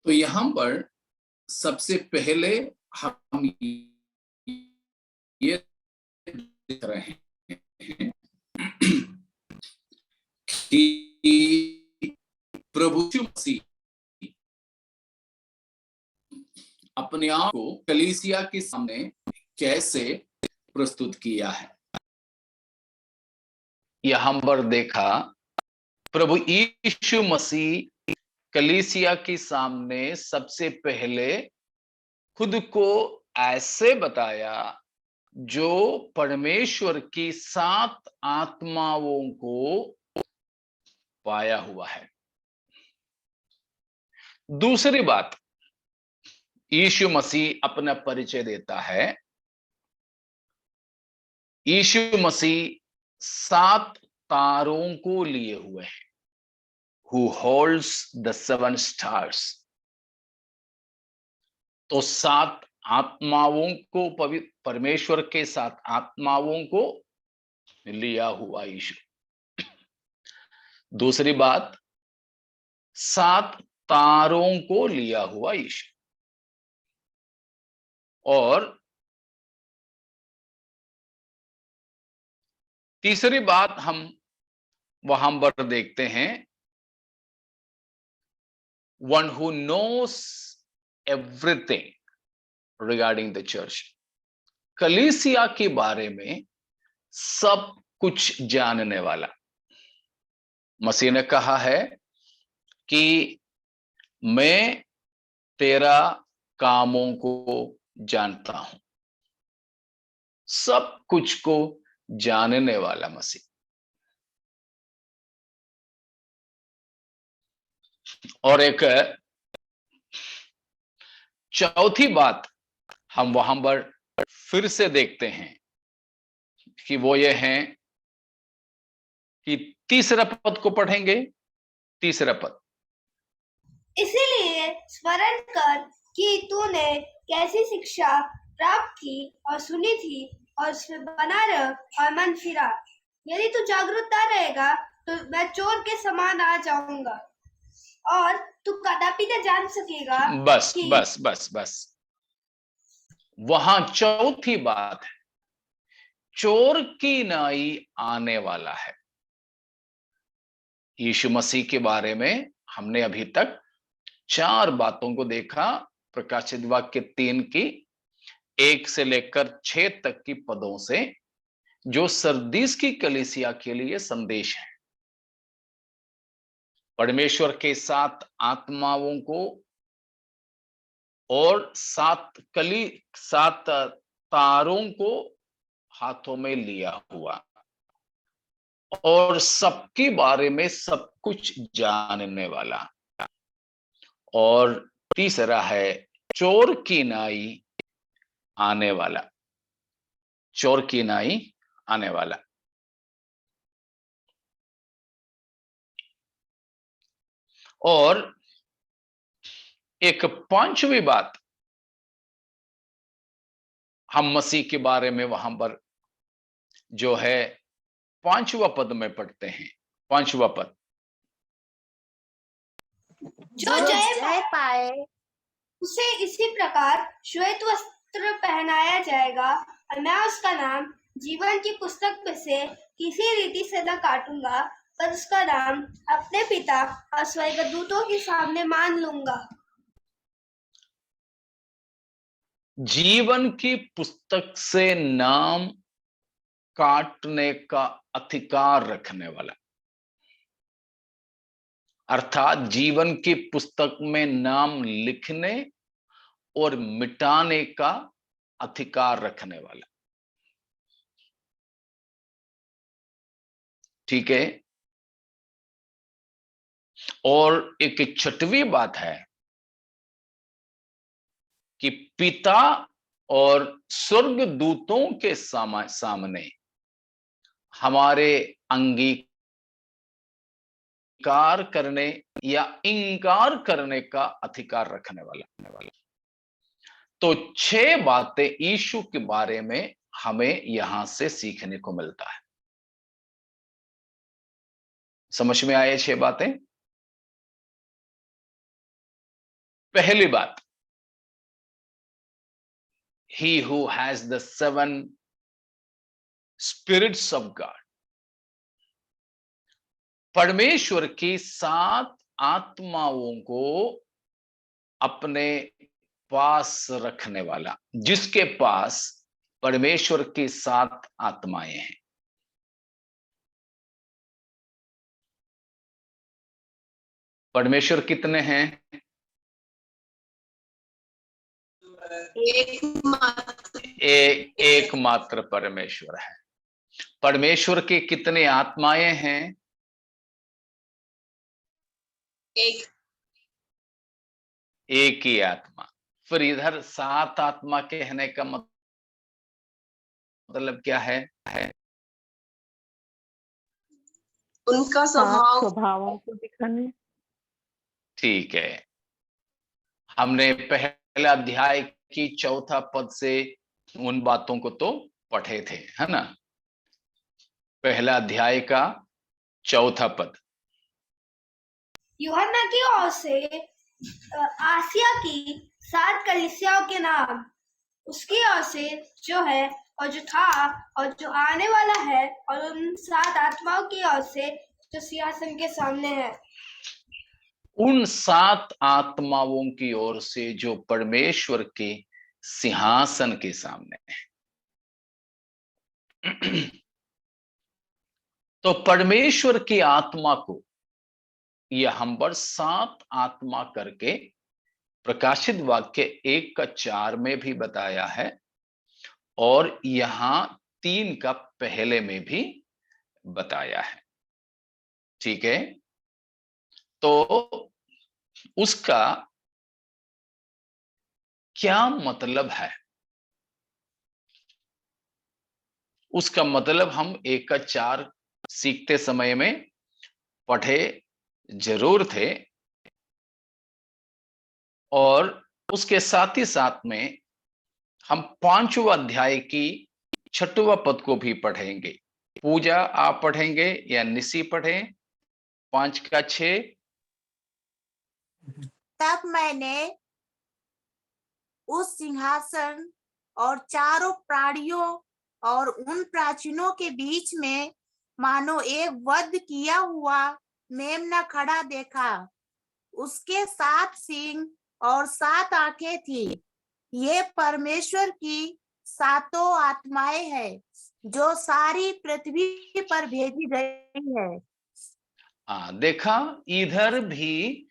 तो यहां पर सबसे पहले हम ये देख रहे हैं कि प्रभु यीशु मसीह अपने आप को कलीसिया के सामने कैसे प्रस्तुत किया है। यहां पर देखा प्रभु यीशु मसीह कलीसिया के सामने सबसे पहले खुद को ऐसे बताया जो परमेश्वर की 7 आत्माओं को पाया हुआ है। दूसरी बात, यीशु मसीह अपना परिचय देता है। यीशु मसीह 7 तारों को लिए हुए हैं, who holds the 7 stars। तो 7 आत्माओं को परमेश्वर के 7 आत्माओं को लिया हुआ यीशु। दूसरी बात, 7 तारों को लिया हुआ यीशु। और तीसरी बात हम वहां पर देखते हैं, one who knows everything regarding the church। कलीसिया के बारे में सब कुछ जानने वाला। मसीह ने कहा है कि मैं तेरा कामों को जानता हूं। सब कुछ को जानने वाला मसीह। और एक चौथी बात हम वहां पर फिर से देखते हैं कि वो ये है कि तीसरा पद को पढ़ेंगे। तीसरा पद, इसीलिए स्मरण कर कि तूने कैसी शिक्षा प्राप्त की और सुनी थी और उसमें बना रह और मन फिरा। यदि तू जागरूकता रहेगा तो मैं चोर के समान आ जाऊंगा और तू कदापि न जान सकेगा। बस बस बस बस, वहां चौथी बात है, चोर की नाई आने वाला है। यीशु मसीह के बारे में हमने अभी तक 4 बातों को देखा। प्रकाशित वाक्य 3 की 1 से लेकर 6 तक की पदों से, जो सरदीस की कलीसिया के लिए संदेश है। परमेश्वर के 7 आत्माओं को और 7 तारों को हाथों में लिया हुआ और सबके बारे में सब कुछ जानने वाला। और तीसरा है चोर की नाई आने वाला। चोर की नाई आने वाला। और एक 5वीं बात हम मसीह के बारे में वहां पर जो है 5वां पद में पढ़ते हैं। 5वां पद, जो जय पाए उसे इसी प्रकार श्वेत वस्त्र पहनाया जाएगा और मैं उसका नाम जीवन की पुस्तक में से किसी रीति से न काटूंगा, पर उसका नाम अपने पिता और स्वर्गदूतों के सामने मान लूंगा। जीवन की पुस्तक से नाम काटने का अधिकार रखने वाला, अर्थात जीवन की पुस्तक में नाम लिखने और मिटाने का अधिकार रखने वाला। ठीक है। और एक 6वीं बात है कि पिता और स्वर्गदूतों के सामने हमारे अंगीकार करने या इंकार करने का अधिकार रखने वाला। तो 6 बातें यीशु के बारे में हमें यहां से सीखने को मिलता है। समझ में आए 6 बातें? पहली बात, he who has the 7 spirits of God, परमेश्वर की 7 आत्माओं को अपने पास रखने वाला, जिसके पास परमेश्वर की 7 आत्माएं हैं। परमेश्वर कितने हैं? एकमात्र परमेश्वर है। परमेश्वर के कितने आत्माएं हैं? एक ही आत्मा। फिर इधर 7 आत्मा कहने का मतलब क्या है? उनका स्वभावों को दिखाने। ठीक है, हमने पहला अध्याय की 4था पद से उन बातों को तो पढ़े थे, है ना? पहला अध्याय का 4था पद। यूहन्ना की ओर से आसिया की 7 कलीसियाओं के नाम, उसकी ओर से जो है और जो था और जो आने वाला है, और उन 7 आत्माओं की ओर से जो सिंहासन के सामने है। उन 7 आत्माओं की ओर से जो परमेश्वर के सिंहासन के सामने है। तो परमेश्वर की आत्मा को यह हम पर 7 आत्मा करके प्रकाशित वाक्य 1:4 में भी बताया है, और यहां 3 का पहले में भी बताया है। ठीक है, तो उसका क्या मतलब है? उसका मतलब हम 1:4 सीखते समय में पढ़े जरूर थे, और उसके साथ ही साथ में हम 5वां अध्याय की 6वां पद को भी पढ़ेंगे। पूजा आप पढ़ेंगे या निसी पढ़े? 5:6। तब मैंने उस सिंहासन और चारों प्राणियों और उन प्राचीनों के बीच में मानो एक वध किया हुआ मेमना खड़ा देखा। उसके 7 सींग और 7 आंखें थी। ये परमेश्वर की 7 आत्माएं हैं जो सारी पृथ्वी पर भेजी गई है। हाँ, देखा, इधर भी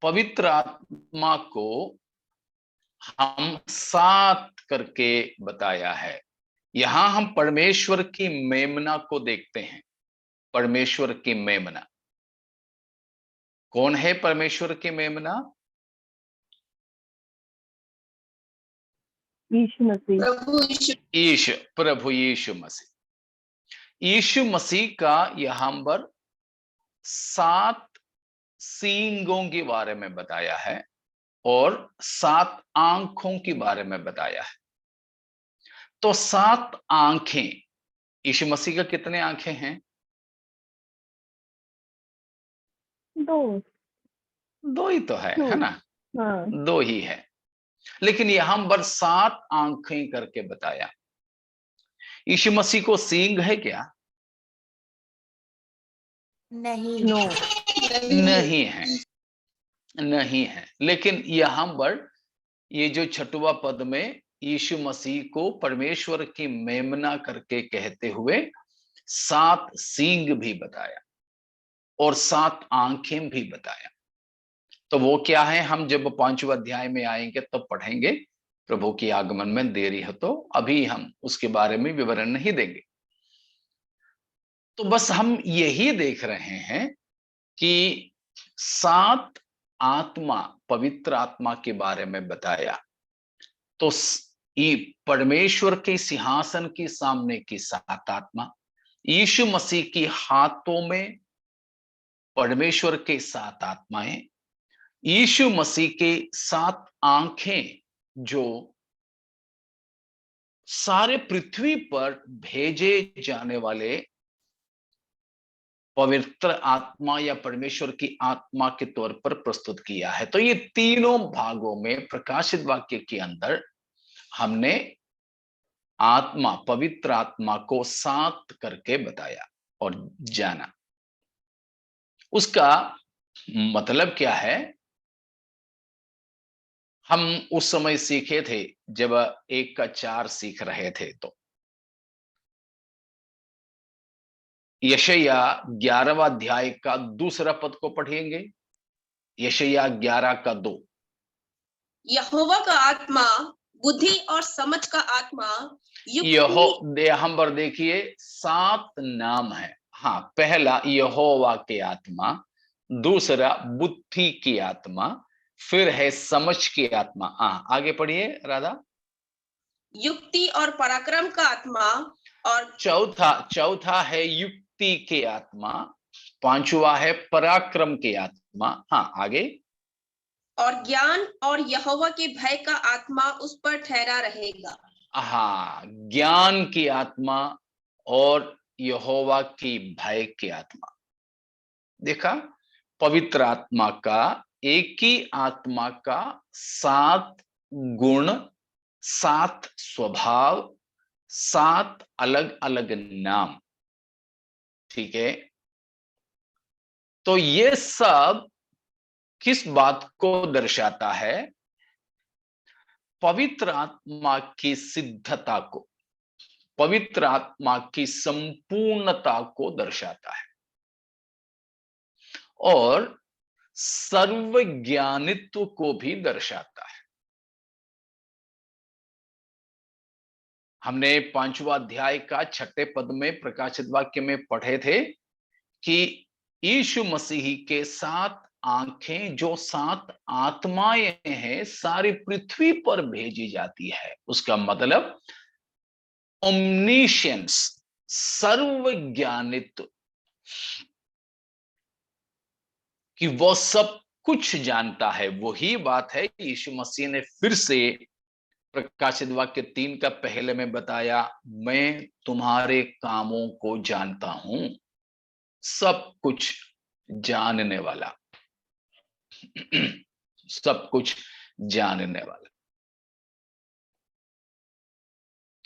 पवित्र आत्मा को हम 7 करके बताया है। यहां हम परमेश्वर की मेमना को देखते हैं। परमेश्वर की मेमना कौन है? परमेश्वर की मेमना प्रभु यीशु मसीह। यीशु मसीह का यहां पर 7 सींगों के बारे में बताया है और 7 आंखों के बारे में बताया है। तो 7 आंखें, यीशु मसीह का कितने आंखें हैं? 2 ही तो है ना? हाँ। 2 ही है, लेकिन यहां पर 7 आंखें करके बताया। यीशु मसीह को सींग है क्या? नहीं, नहीं है, नहीं है। लेकिन यहां पर ये जो 6वां पद में यीशु मसीह को परमेश्वर की मेमना करके कहते हुए 7 सींग भी बताया और 7 आंखें भी बताया। तो वो क्या है, हम जब 5वां अध्याय में आएंगे तब तो पढ़ेंगे। प्रभु की आगमन में देरी हो तो अभी हम उसके बारे में विवरण नहीं देंगे। तो बस हम यही देख रहे हैं कि 7 आत्मा, पवित्र आत्मा के बारे में बताया। तो परमेश्वर के सिंहासन के सामने की 7 आत्मा, यीशु मसीह की हाथों में परमेश्वर के 7 आत्माएं, यीशु मसीह के 7 आंखें जो सारे पृथ्वी पर भेजे जाने वाले पवित्र आत्मा या परमेश्वर की आत्मा के तौर पर प्रस्तुत किया है। तो ये तीनों भागों में प्रकाशित वाक्य के अंदर हमने आत्मा, पवित्र आत्मा को सात करके बताया और जाना। उसका मतलब क्या है, हम उस समय सीखे थे जब 1 का 4 सीख रहे थे। तो यशायाह 11वां अध्याय का दूसरा पद को पढ़ेंगे। यशायाह 11 का 2। यहोवा का आत्मा बुद्धि और समझ का आत्मा, हम पर देखिए 7 नाम है। हाँ, पहला यहोवा के आत्मा, दूसरा बुद्धि की आत्मा, फिर है समझ की आत्मा। आगे पढ़िए राधा। युक्ति और पराक्रम का आत्मा, और चौथा है युक्ति की आत्मा, पांचवा है पराक्रम की आत्मा। हाँ, आगे। और ज्ञान और यहोवा के भय का आत्मा उस पर ठहरा रहेगा। हाँ, ज्ञान की आत्मा और यहोवा की भय की आत्मा। देखा, पवित्र आत्मा का, एक ही आत्मा का 7 गुण, 7 स्वभाव, 7 अलग अलग नाम। ठीक है, तो ये सब किस बात को दर्शाता है? पवित्र आत्मा की सिद्धता को, पवित्र आत्मा की संपूर्णता को दर्शाता है और सर्वज्ञानित्व को भी दर्शाता है। हमने 5वां अध्याय का 6ठे पद में प्रकाशित वाक्य में पढ़े थे कि यीशु मसीह के 7 आंखें, जो 7 आत्माएं हैं, सारी पृथ्वी पर भेजी जाती है। उसका मतलब ओमनीशियंस, सर्वज्ञानित्व, कि वो सब कुछ जानता है। वही बात है यीशु मसीह ने फिर से प्रकाशित वाक्य 3 का पहले में बताया, मैं तुम्हारे कामों को जानता हूं। सब कुछ जानने वाला, सब कुछ जानने वाला।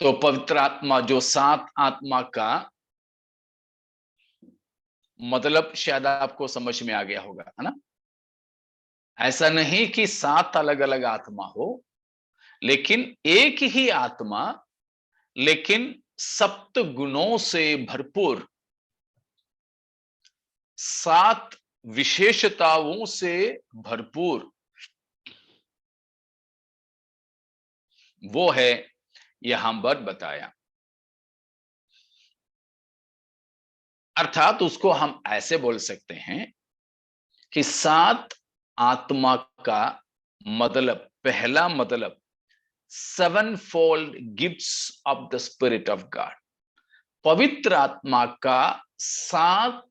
तो पवित्र आत्मा, जो 7 आत्मा का मतलब शायद आपको समझ में आ गया होगा, है ना? ऐसा नहीं कि 7 अलग अलग आत्मा हो, लेकिन एक ही आत्मा, लेकिन 7 गुणों से भरपूर, 7 विशेषताओं से भरपूर, वो है यहां पर बताया। अर्थात उसको हम ऐसे बोल सकते हैं कि 7 आत्मा का मतलब, पहला मतलब 7-fold gifts of the spirit of God. पवित्र आत्मा का 7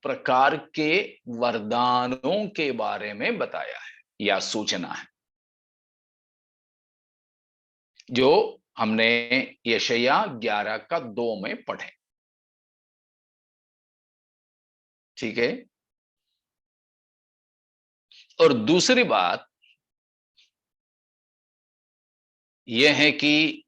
प्रकार के वरदानों के बारे में बताया है या सूचना है, जो हमने यशायाह 11 का 2 में पढ़े। ठीक है, और दूसरी बात यह है कि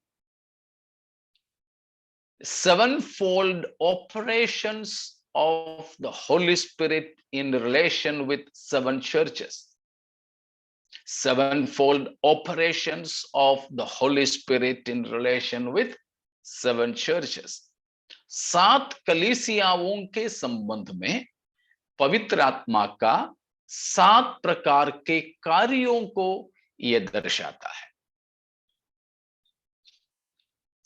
7-fold operations of the Holy Spirit in relation with 7 churches. 7-fold operations of the Holy Spirit in relation with 7 churches. 7 कलीसियाओं के संबंध में पवित्र आत्मा का 7 प्रकार के कार्यों को यह दर्शाता है।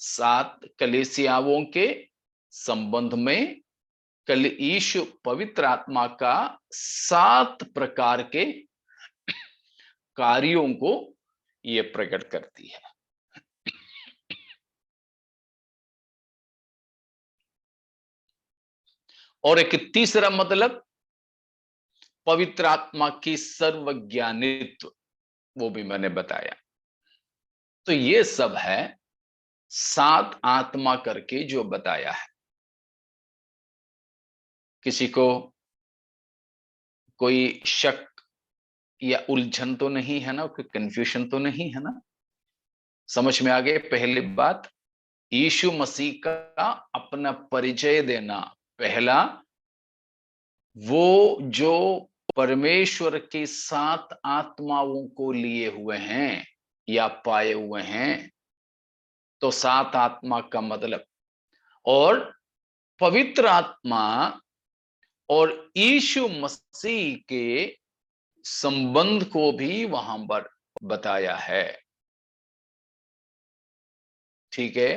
7 कलीसियाओं के संबंध में यीशु पवित्र आत्मा का 7 प्रकार के कार्यों को यह प्रकट करती है। और एक तीसरा मतलब पवित्र आत्मा की सर्वज्ञानित्व, वो भी मैंने बताया। तो ये सब है 7 आत्मा करके जो बताया है। किसी को कोई शक या उलझन तो नहीं है ना, कोई कंफ्यूजन तो नहीं है ना? समझ में आ गए? पहली बात, यीशु मसीह का अपना परिचय देना। पहला, वो जो परमेश्वर की 7 आत्माओं को लिए हुए हैं या पाए हुए हैं, तो 7 आत्मा का मतलब, और पवित्र आत्मा और यीशु मसीह के संबंध को भी वहां पर बताया है। ठीक है?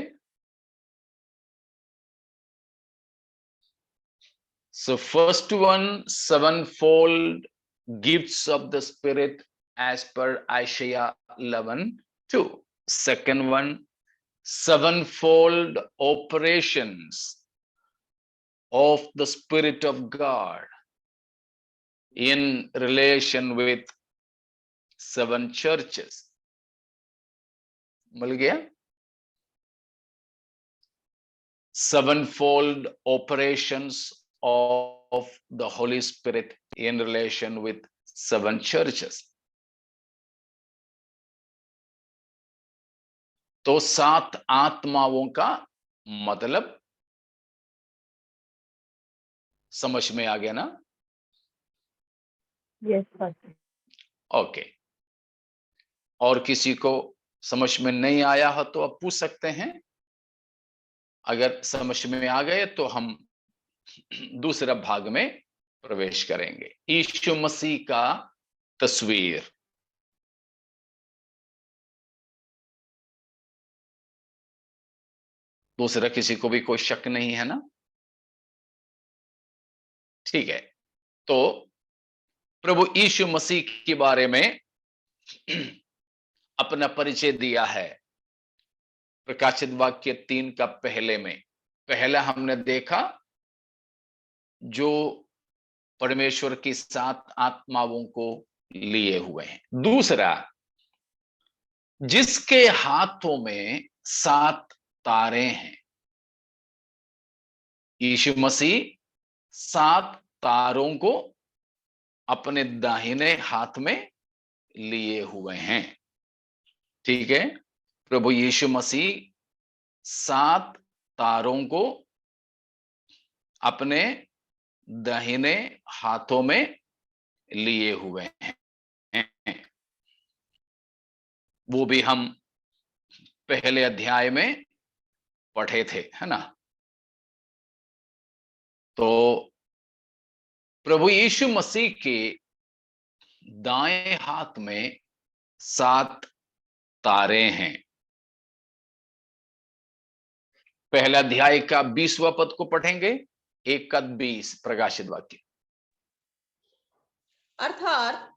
So first one, 7-fold gifts of the Spirit as per Isaiah 11:2. Second one, 7-fold operations of the Spirit of God in relation with 7 churches. मिल गया? 7-fold operations of the Holy Spirit in relation with 7 churches. तो 7 आत्माओं का मतलब समझ में आ गया ना? Yes pastor. Okay. और किसी को समझ में नहीं आया हो तो आप पूछ सकते हैं। अगर समझ में आ गए तो हम दूसरा भाग में प्रवेश करेंगे। यीशु मसीह का तस्वीर। दूसरा किसी को भी कोई शक नहीं है ना? ठीक है। तो प्रभु यीशु मसीह के बारे में अपना परिचय दिया है प्रकाशित वाक्य 3 का पहले में। पहला हमने देखा जो परमेश्वर की 7 आत्माओं को लिए हुए हैं। दूसरा, जिसके हाथों में 7 तारे हैं। यीशु मसीह 7 तारों को अपने दाहिने हाथ में लिए हुए हैं। ठीक है? प्रभु यीशु मसीह 7 तारों को अपने दाहिने हाथों में लिए हुए हैं। वो भी हम पहले अध्याय में पढ़े थे, है ना? तो प्रभु यीशु मसीह के दाएं हाथ में 7 तारे हैं। पहला अध्याय का 20वां पद को पढ़ेंगे, 1 का 20 प्रकाशित वाक्य। अर्थात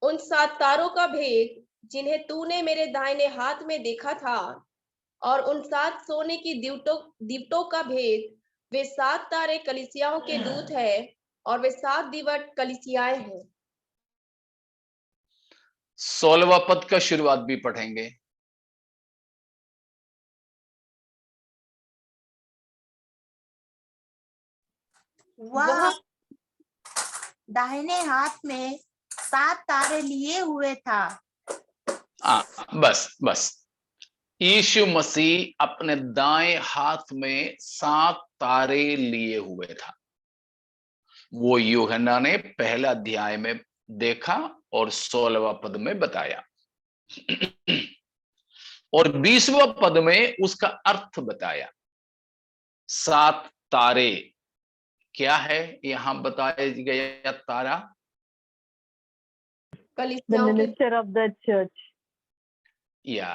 उन 7 तारों का भेद जिन्हें तूने मेरे दाहिने हाथ में देखा था, और उन 7 सोने की दीवटों का भेद। वे 7 तारे कलीसियाओं के दूत हैं, और वे 7 दीवट कलीसियाएं हैं। 16वां पद का शुरुआत भी पढ़ेंगे। वह दाहिने हाथ में 7 तारे लिए हुए था। बस यीशु मसीह अपने दाएं हाथ में 7 तारे लिए हुए था। वो यूहन्ना ने पहला अध्याय में देखा और 16वां पद में बताया और 20वां पद में उसका अर्थ बताया। 7 तारे क्या है यहां बताया गया? तारा The minister of the church. या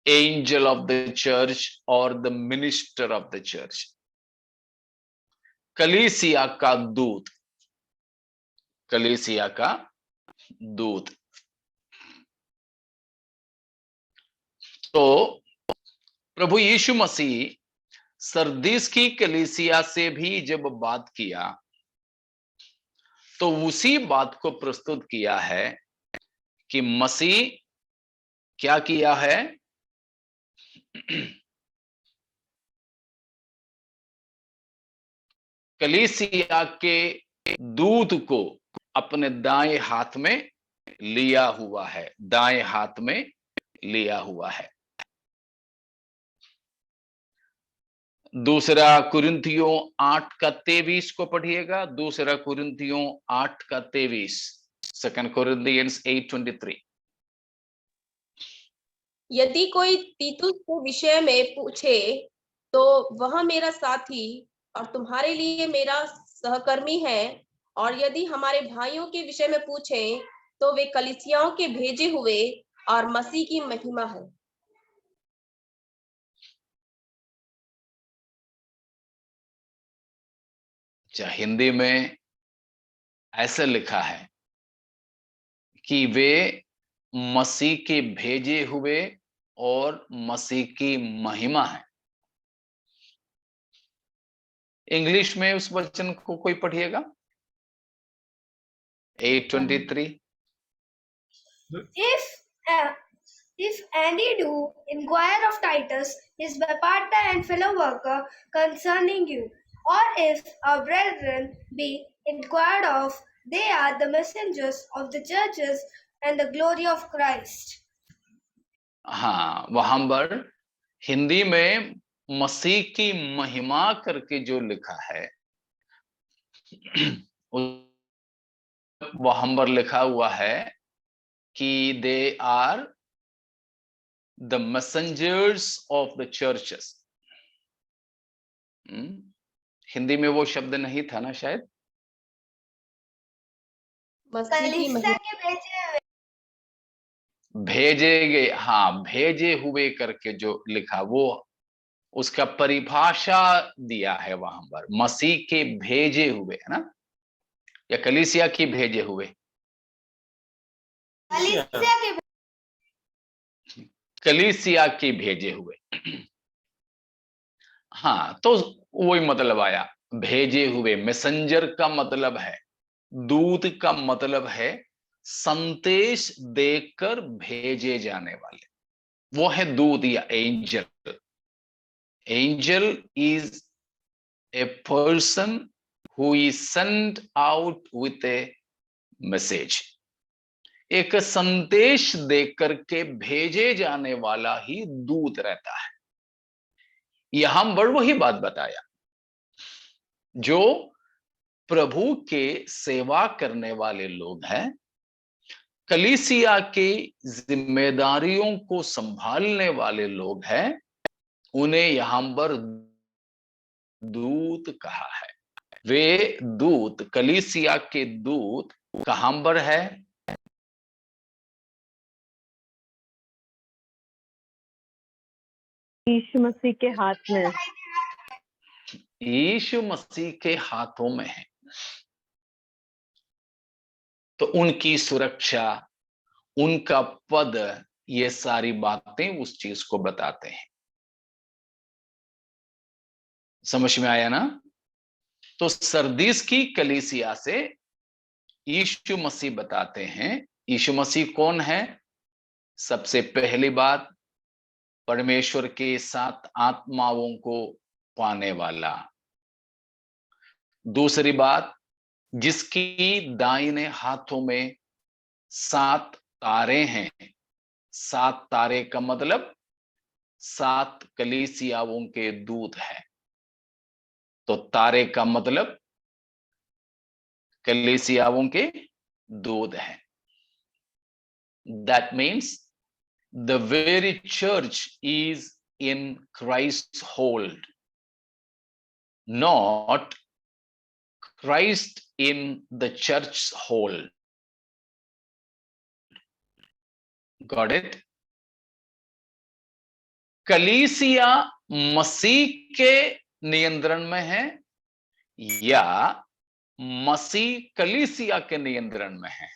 angel of the church or the minister of the church, कलीसिया का दूत, कलीसिया का दूत। तो प्रभु यीशु मसीह सरदीस की कलीसिया से भी जब बात किया तो उसी बात को प्रस्तुत किया है कि मसीह क्या किया है? कलीसिया के दूत को अपने दाएं हाथ में लिया हुआ है, दाएं हाथ में लिया हुआ है। दूसरा कुरिन्थियों 8:23 को पढ़िएगा, दूसरा कुरिन्थियों 8:23, 2 Corinthians 8:23। यदि कोई तीतुस के विषय में पूछे तो वह मेरा साथी और तुम्हारे लिए मेरा सहकर्मी है, और यदि हमारे भाइयों के विषय में पूछे तो वे कलीसियाओं के भेजे हुए और मसीह की महिमा है। अच्छा, हिंदी में ऐसा लिखा है कि वे मसीह के भेजे हुए और मसीह की महिमा है। इंग्लिश में उस वचन को कोई पढ़िएगा, 8:23। If any do inquire of Titus, his partner and fellow worker, concerning you, or if our brethren be inquired of, they are the messengers of the churches and the glory of Christ. हाँ, वहां पर हिंदी में मसीह की महिमा करके जो लिखा है, वहां पर लिखा हुआ है कि they are the messengers of the churches. Hindi में वो शब्द नहीं था ना शायद, मसीह की महिमा, भेजे गए, हाँ, भेजे हुए करके जो लिखा, वो उसका परिभाषा दिया है वहां पर, मसीह के भेजे हुए, है ना, या कलीसिया की भेजे हुए, कलीसिया की भेजे हुए। हाँ, तो वही मतलब आया, भेजे हुए। मैसेंजर का मतलब है, दूत का मतलब है संदेश देकर भेजे जाने वाले, वो है दूत या angel. Angel is a person who is sent out with A message. एक संदेश देकर के भेजे जाने वाला ही दूत रहता है। यहां पर वही बात बताया, जो प्रभु के सेवा करने वाले लोग हैं, कलीसिया के जिम्मेदारियों को संभालने वाले लोग हैं, उन्हें यहां पर दूत कहा है। वे दूत, कलीसिया के दूत कहां पर है? यीशु मसीह के हाथ में, यीशु मसीह के हाथों में है। तो उनकी सुरक्षा, उनका पद, ये सारी बातें उस चीज को बताते हैं। समझ में आया ना? तो सरदीस की कलीसिया से यीशु मसीह बताते हैं, यीशु मसीह कौन है? सबसे पहली बात, परमेश्वर के 7 आत्माओं को पाने वाला। दूसरी बात, जिसकी दाहिने हाथों में 7 तारे हैं। 7 तारे का मतलब 7 कलीसियाओं के दूत हैं। तो तारे का मतलब कलीसियाओं के दूत हैं। That means the very church is in Christ's hold, not Christ in the church's hold. Got it? कलीसिया मसीह के नियंत्रण में है या मसीह कलीसिया के नियंत्रण में है?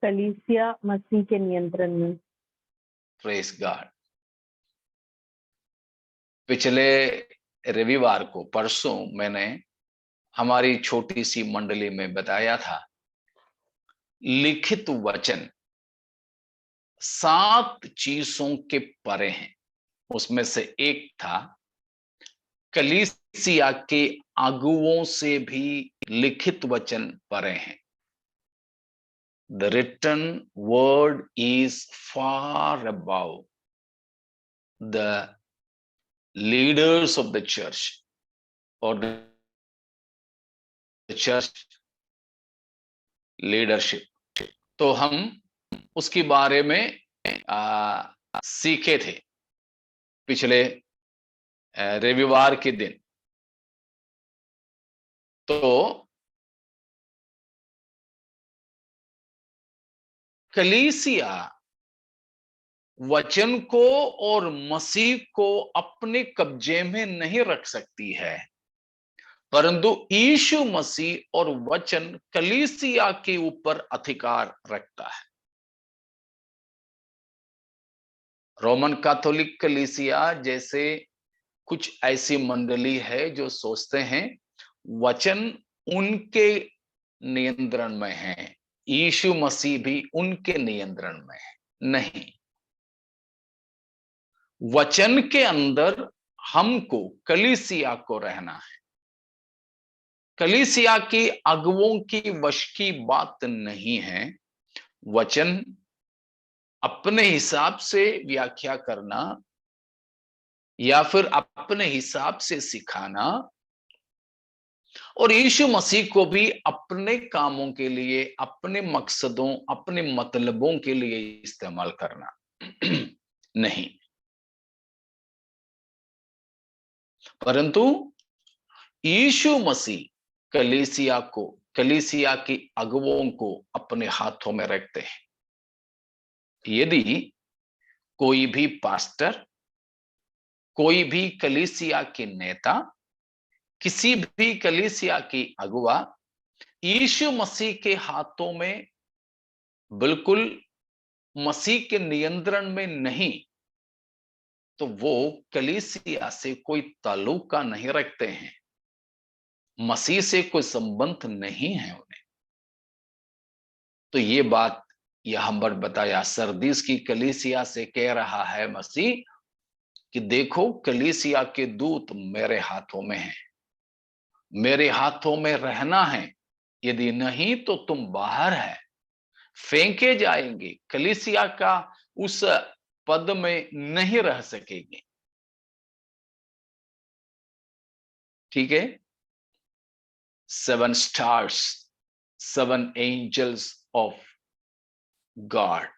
कलीसिया मसीह के नियंत्रण में। Praise God. पिछले रविवार को, परसों, मैंने हमारी छोटी सी मंडली में बताया था, लिखित वचन 7 चीजों के परे हैं। उसमें से एक था कलीसिया कलीसिया के अगुओं से भी लिखित वचन पढ़े हैं। The written word is far above the leaders of the church or the church leadership। तो हम उसके बारे में सीखे थे पिछले रविवार के दिन। तो कलीसिया वचन को और मसीह को अपने कब्जे में नहीं रख सकती है, परंतु यीशु मसीह और वचन कलीसिया के ऊपर अधिकार रखता है। रोमन कैथोलिक कलीसिया जैसे कुछ ऐसी मंडली है जो सोचते हैं वचन उनके नियंत्रण में है, यीशु मसीह भी उनके नियंत्रण में है। नहीं, वचन के अंदर हमको कलीसिया को रहना है। कलीसिया के अगुओं की वश की बात नहीं है। वचन अपने हिसाब से व्याख्या करना या फिर अपने हिसाब से सिखाना और यीशु मसीह को भी अपने कामों के लिए, अपने मकसदों, अपने मतलबों के लिए इस्तेमाल करना नहीं, परंतु यीशु मसीह कलीसिया को, कलीसिया के अगुओं को अपने हाथों में रखते हैं। यदि कोई भी पास्टर, कोई भी कलीसिया के नेता, किसी भी कलीसिया की अगुआ यीशु मसीह के हाथों में, बिल्कुल मसीह के नियंत्रण में नहीं, तो वो कलीसिया से कोई ताल्लुका नहीं रखते हैं, मसीह से कोई संबंध नहीं है उन्हें। तो ये बात यहां पर बताया, सरदीस की कलीसिया से कह रहा है मसीह कि देखो कलीसिया के दूत मेरे हाथों में हैं, मेरे हाथों में रहना है, यदि नहीं तो तुम बाहर है, फेंके जाएंगे, कलीसिया का उस पद में नहीं रह सकेंगे। ठीक है। 7 stars, 7 angels of God,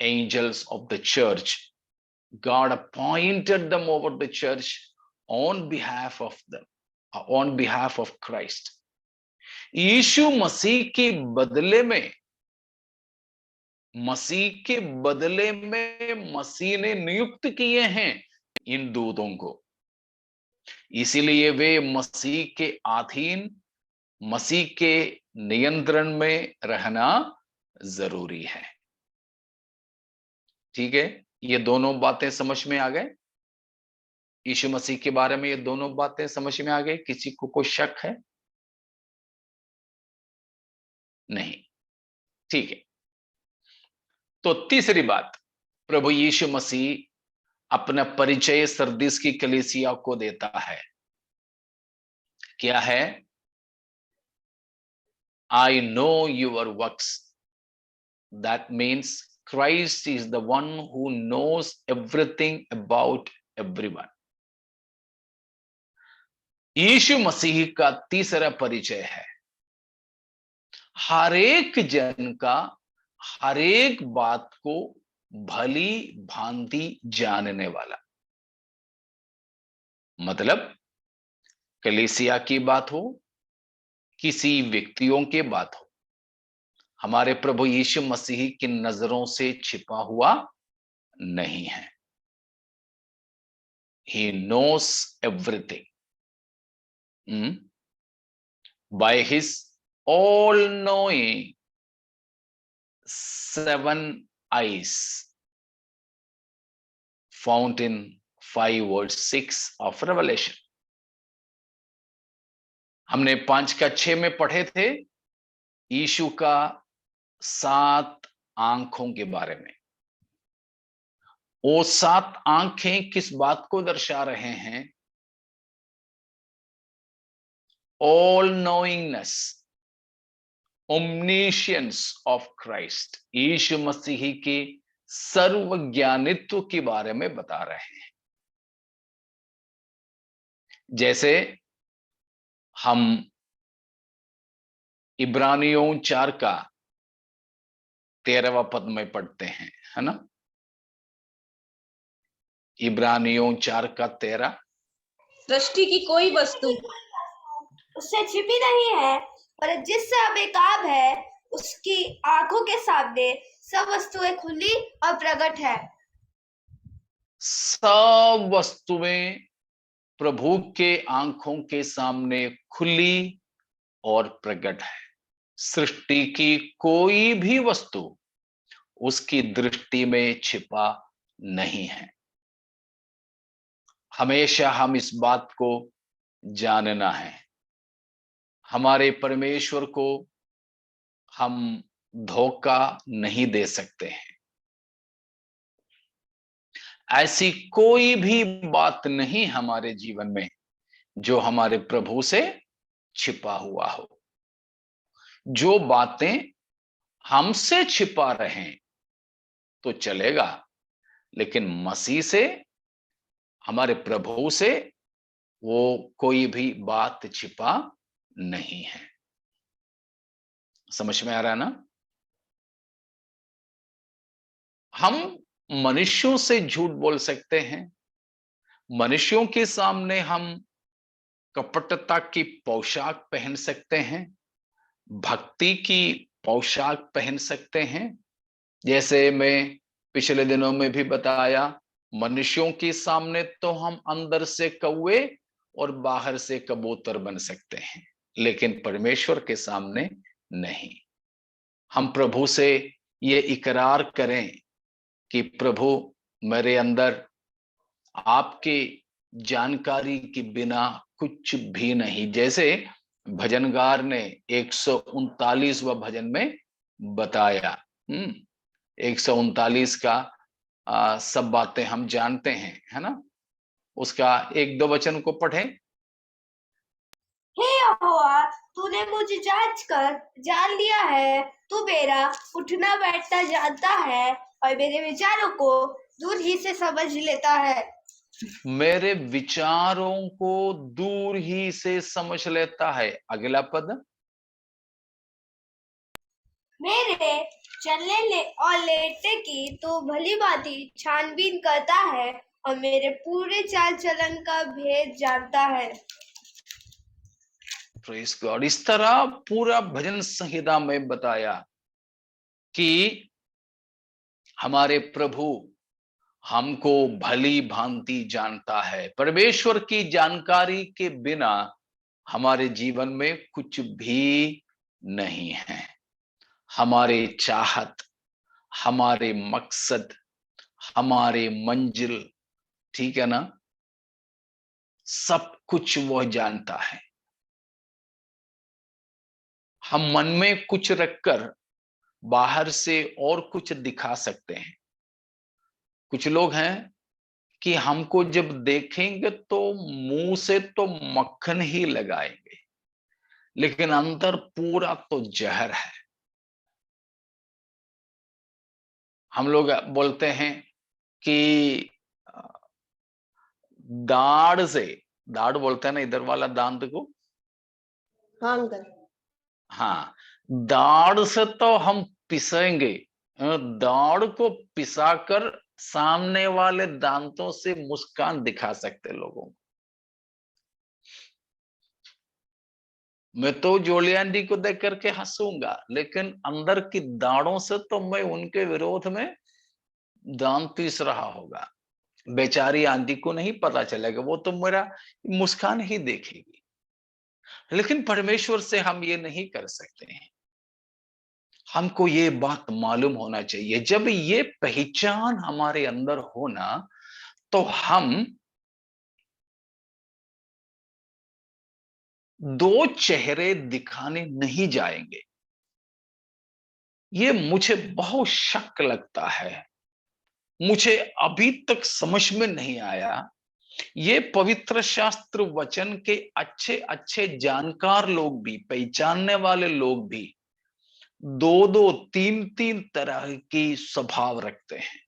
angels of the church, God appointed them over the church on behalf of them, on behalf of Christ। यीशु मसीह के बदले में, मसीह के बदले में मसीह ने नियुक्त किए हैं इन दूतों को, इसीलिए वे मसीह के अधीन, मसीह के नियंत्रण में रहना जरूरी है। ठीक है, ये दोनों बातें समझ में आ गए? यीशु मसीह के बारे में ये दोनों बातें समझ में आ गई? किसी को कोई शक है? नहीं। ठीक है, तो तीसरी बात, प्रभु यीशु मसीह अपना परिचय सरदीस की कलीसिया को देता है। क्या है? I know your works. That means Christ is the one who knows everything about everyone. यीशु मसीह का तीसरा परिचय है हर एक जन का, हर एक बात को भली भांति जानने वाला। मतलब कलीसिया की बात हो, किसी व्यक्तियों की बात हो, हमारे प्रभु यीशु मसीह की नजरों से छिपा हुआ नहीं है। He knows everything by his all-knowing 7 eyes found in 5 verse 6 of Revelation। हमने 5:6 में पढ़े थे यीशु का 7 आंखों के बारे में। वो 7 आंखें किस बात को दर्शा रहे हैं? ऑल नोइंगनेस, ओमनीशियंस ऑफ क्राइस्ट, यीशु मसीह की सर्वज्ञानित्व के बारे में बता रहे हैं। जैसे हम इब्रानियों 4 का 13वां पद में पढ़ते हैं, है ना? इब्रानियों 4 का 13। सृष्टि की कोई वस्तु उससे छिपी नहीं है, पर जिससे अब बेकाब है, उसकी आंखों के सामने सब वस्तुएं खुली और प्रकट है। सब वस्तुएं प्रभु के आंखों के सामने खुली और प्रकट है। सृष्टि की कोई भी वस्तु उसकी दृष्टि में छिपा नहीं है। हमेशा हम इस बात को जानना है, हमारे परमेश्वर को हम धोखा नहीं दे सकते हैं। ऐसी कोई भी बात नहीं हमारे जीवन में जो हमारे प्रभु से छिपा हुआ हो। जो बातें हमसे छिपा रहे तो चलेगा, लेकिन मसीह से, हमारे प्रभु से वो कोई भी बात छिपा नहीं है। समझ में आ रहा है ना? हम मनुष्यों से झूठ बोल सकते हैं, मनुष्यों के सामने हम कपटता की पोशाक पहन सकते हैं, भक्ति की पोशाक पहन सकते हैं। जैसे मैं पिछले दिनों में भी बताया, मनुष्यों के सामने तो हम अंदर से कौवे और बाहर से कबूतर बन सकते हैं, लेकिन परमेश्वर के सामने नहीं। हम प्रभु से ये इकरार करें कि प्रभु, मेरे अंदर आपकी जानकारी के बिना कुछ भी नहीं। जैसे भजनगार ने 139वां भजन में बताया, 139 का सब बातें हम जानते हैं, है ना? उसका 1-2 वचन को पढ़ें। हे यहोवा, तूने मुझे जांच कर जान लिया है, तू मेरा उठना बैठना जानता है और मेरे विचारों को दूर ही से समझ लेता है। मेरे विचारों को दूर ही से समझ लेता है। अगला पद, मेरे चलने और लेटने की तो भली भांति छानबीन करता है और मेरे पूरे चाल चलन का भेद जानता है। Praise God. इस तरह पूरा भजन संहिता में बताया कि हमारे प्रभु हमको भली भांति जानता है। परमेश्वर की जानकारी के बिना हमारे जीवन में कुछ भी नहीं है। हमारे चाहत, हमारे मकसद, हमारे मंजिल, ठीक है ना, सब कुछ वह जानता है। हम मन में कुछ रखकर बाहर से और कुछ दिखा सकते हैं। कुछ लोग हैं कि हमको जब देखेंगे तो मुंह से तो मक्खन ही लगाएंगे, लेकिन अंदर पूरा तो जहर है। हम लोग बोलते हैं कि दाढ़ से, दाढ़ बोलते हैं ना इधर वाला दांत को, हाँ अंकल। हाँ, दाढ़ से तो हम पिसेंगे, दाढ़ को पिसाकर सामने वाले दांतों से मुस्कान दिखा सकते लोगों को। मैं तो जोलियान को देख करके हंसूंगा, लेकिन अंदर की दाढ़ों से तो मैं उनके विरोध में दांत पीस रहा होगा। बेचारी आंटी को नहीं पता चलेगा, वो तो मेरा मुस्कान ही देखेगी। लेकिन परमेश्वर से हम ये नहीं कर सकते हैं। हमको ये बात मालूम होना चाहिए। जब ये पहचान हमारे अंदर होना, तो हम दो चेहरे दिखाने नहीं जाएंगे। ये मुझे बहुत शक लगता है, मुझे अभी तक समझ में नहीं आया ये पवित्र शास्त्र वचन के अच्छे अच्छे जानकार लोग भी, पहचानने वाले लोग भी दो दो तीन तीन तरह की स्वभाव रखते हैं।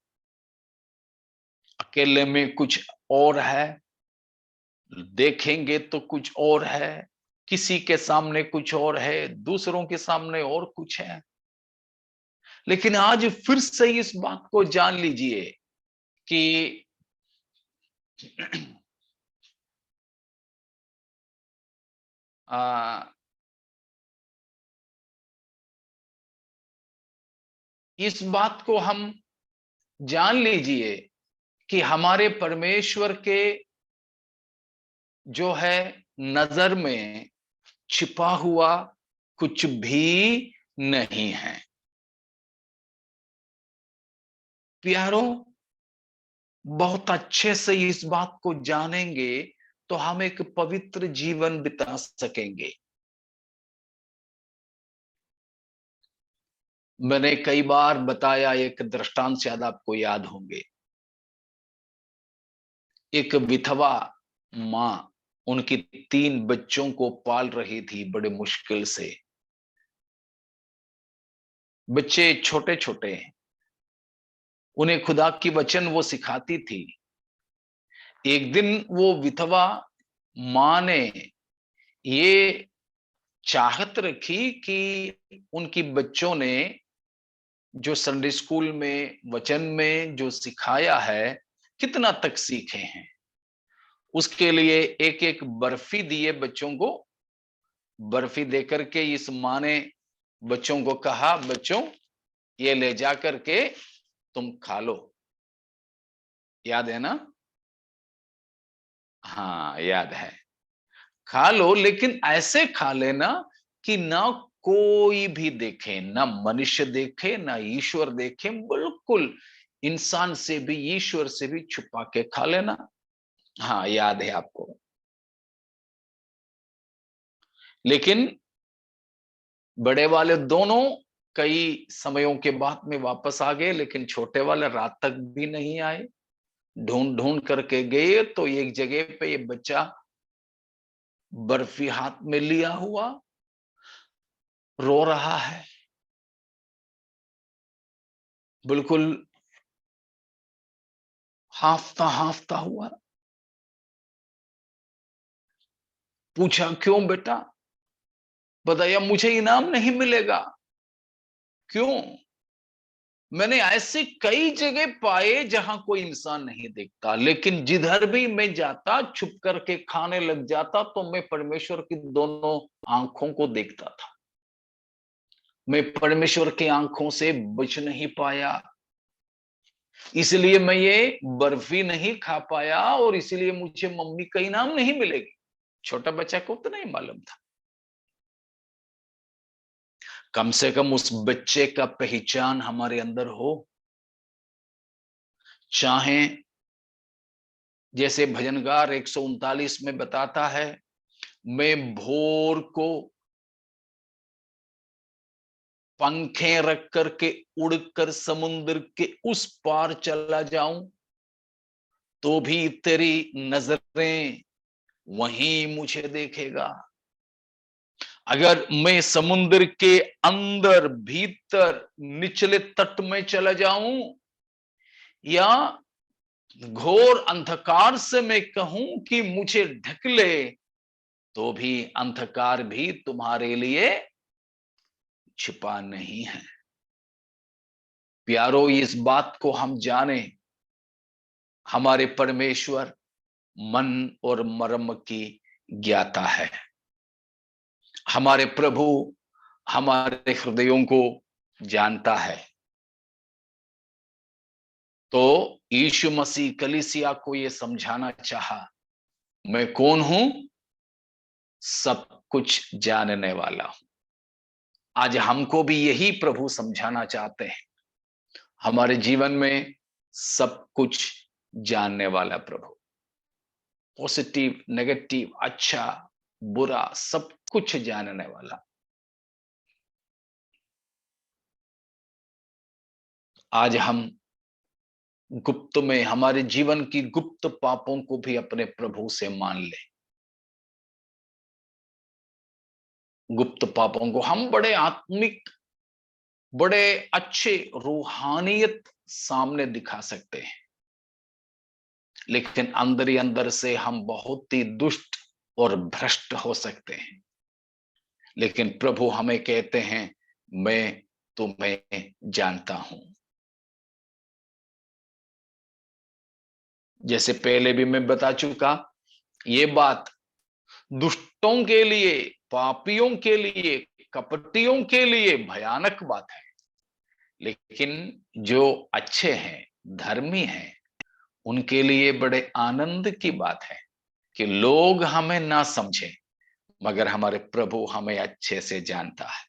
अकेले में कुछ और है, देखेंगे तो कुछ और है, किसी के सामने कुछ और है, दूसरों के सामने और कुछ है। लेकिन आज फिर से इस बात को जान लीजिए कि इस बात को हम जान लीजिए कि हमारे परमेश्वर के जो है नजर में छिपा हुआ कुछ भी नहीं है। प्यारो, बहुत अच्छे से इस बात को जानेंगे तो हम एक पवित्र जीवन बिता सकेंगे। मैंने कई बार बताया, एक दृष्टांत शायद आपको याद होंगे। एक विधवा मां उनकी 3 बच्चों को पाल रही थी बड़े मुश्किल से। बच्चे छोटे छोटे हैं, उन्हें खुदा की वचन वो सिखाती थी। एक दिन वो विधवा मां ने ये चाहत रखी कि उनकी बच्चों ने जो संडे स्कूल में वचन में जो सिखाया है कितना तक सीखे हैं। उसके लिए एक एक बर्फी दिए बच्चों को। बर्फी देकर के इस मां ने बच्चों को कहा, बच्चों ये ले जा करके तुम खा लो। याद है ना? हाँ याद है। खा लो, लेकिन ऐसे खा लेना कि ना कोई भी देखे, ना मनुष्य देखे, ना ईश्वर देखे। बिल्कुल इंसान से भी, ईश्वर से भी छुपा के खा लेना। हाँ याद है आपको। लेकिन बड़े वाले दोनों कई समयों के बाद में वापस आ गए, लेकिन छोटे वाले रात तक भी नहीं आए। ढूंढ ढूंढ करके गए तो एक जगह पे ये बच्चा बर्फी हाथ में लिया हुआ रो रहा है, बिल्कुल हाफता हाफता हुआ। पूछा, क्यों बेटा? बताया, मुझे इनाम नहीं मिलेगा। क्यों? मैंने ऐसे कई जगह पाए जहां कोई इंसान नहीं देखता, लेकिन जिधर भी मैं जाता छुप करके खाने लग जाता तो मैं परमेश्वर की दोनों आंखों को देखता था। मैं परमेश्वर की आंखों से बच नहीं पाया, इसलिए मैं ये बर्फी नहीं खा पाया और इसलिए मुझे मम्मी का इनाम नहीं मिलेगी। छोटा बच्चा को तो नहीं मालूम था। कम से कम उस बच्चे का पहचान हमारे अंदर हो। चाहे जैसे भजनगार 139 में बताता है, मैं भोर को पंखे रख करके उड़कर समुद्र के उस पार चला जाऊं तो भी तेरी नजरें वहीं मुझे देखेगा। अगर मैं समुद्र के अंदर भीतर निचले तट में चला जाऊं या घोर अंधकार से मैं कहूं कि मुझे ढक ले, तो भी अंधकार भी तुम्हारे लिए छिपा नहीं है। प्यारो, इस बात को हम जाने, हमारे परमेश्वर मन और मर्म की ज्ञाता है। हमारे प्रभु हमारे हृदयों को जानता है। तो यीशु मसीह कलीसिया को यह समझाना चाहा, मैं कौन हूं? सब कुछ जानने वाला हूं। आज हमको भी यही प्रभु समझाना चाहते हैं। हमारे जीवन में सब कुछ जानने वाला प्रभु, पॉजिटिव नेगेटिव, अच्छा बुरा, सब कुछ जानने वाला। आज हम गुप्त में, हमारे जीवन की गुप्त पापों को भी अपने प्रभु से मान ले। गुप्त पापों को हम बड़े आत्मिक, बड़े अच्छे रूहानियत सामने दिखा सकते हैं, लेकिन अंदर ही अंदर से हम बहुत ही दुष्ट और भ्रष्ट हो सकते हैं। लेकिन प्रभु हमें कहते हैं, मैं तुम्हें जानता हूं। जैसे पहले भी मैं बता चुका, ये बात दुष्टों के लिए, पापियों के लिए, कपटियों के लिए भयानक बात है, लेकिन जो अच्छे हैं, धर्मी हैं, उनके लिए बड़े आनंद की बात है कि लोग हमें ना समझें, मगर हमारे प्रभु हमें अच्छे से जानता है।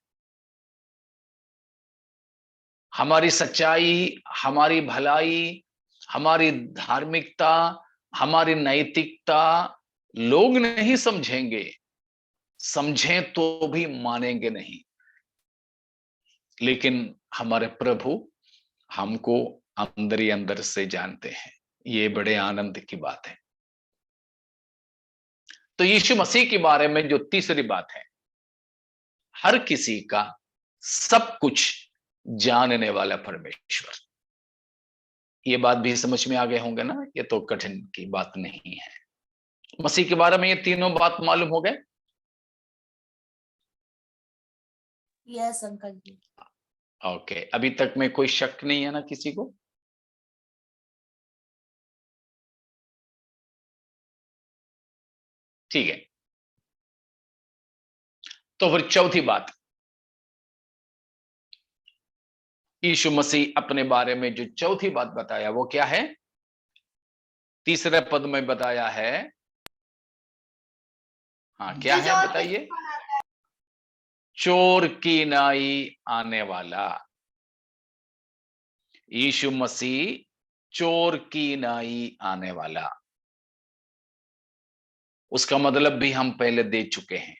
हमारी सच्चाई, हमारी भलाई, हमारी धार्मिकता, हमारी नैतिकता लोग नहीं समझेंगे, समझें तो भी मानेंगे नहीं, लेकिन हमारे प्रभु हमको अंदर ही अंदर से जानते हैं। ये बड़े आनंद की बात है। तो यीशु मसीह के बारे में जो तीसरी बात है, हर किसी का सब कुछ जानने वाला परमेश्वर। ये बात भी समझ में आ गए होंगे ना, ये तो कठिन की बात नहीं है। मसीह के बारे में ये तीनों बात मालूम हो गए। यस अंकल जी। ओके, अभी तक में कोई शक नहीं है ना किसी को? ठीक है, तो फिर चौथी बात, यीशु मसीह अपने बारे में जो चौथी बात बताया वो क्या है? तीसरे पद में बताया है। हाँ, क्या है बताइए? चोर की नाई आने वाला। यीशु मसीह चोर की नाई आने वाला, उसका मतलब भी हम पहले दे चुके हैं।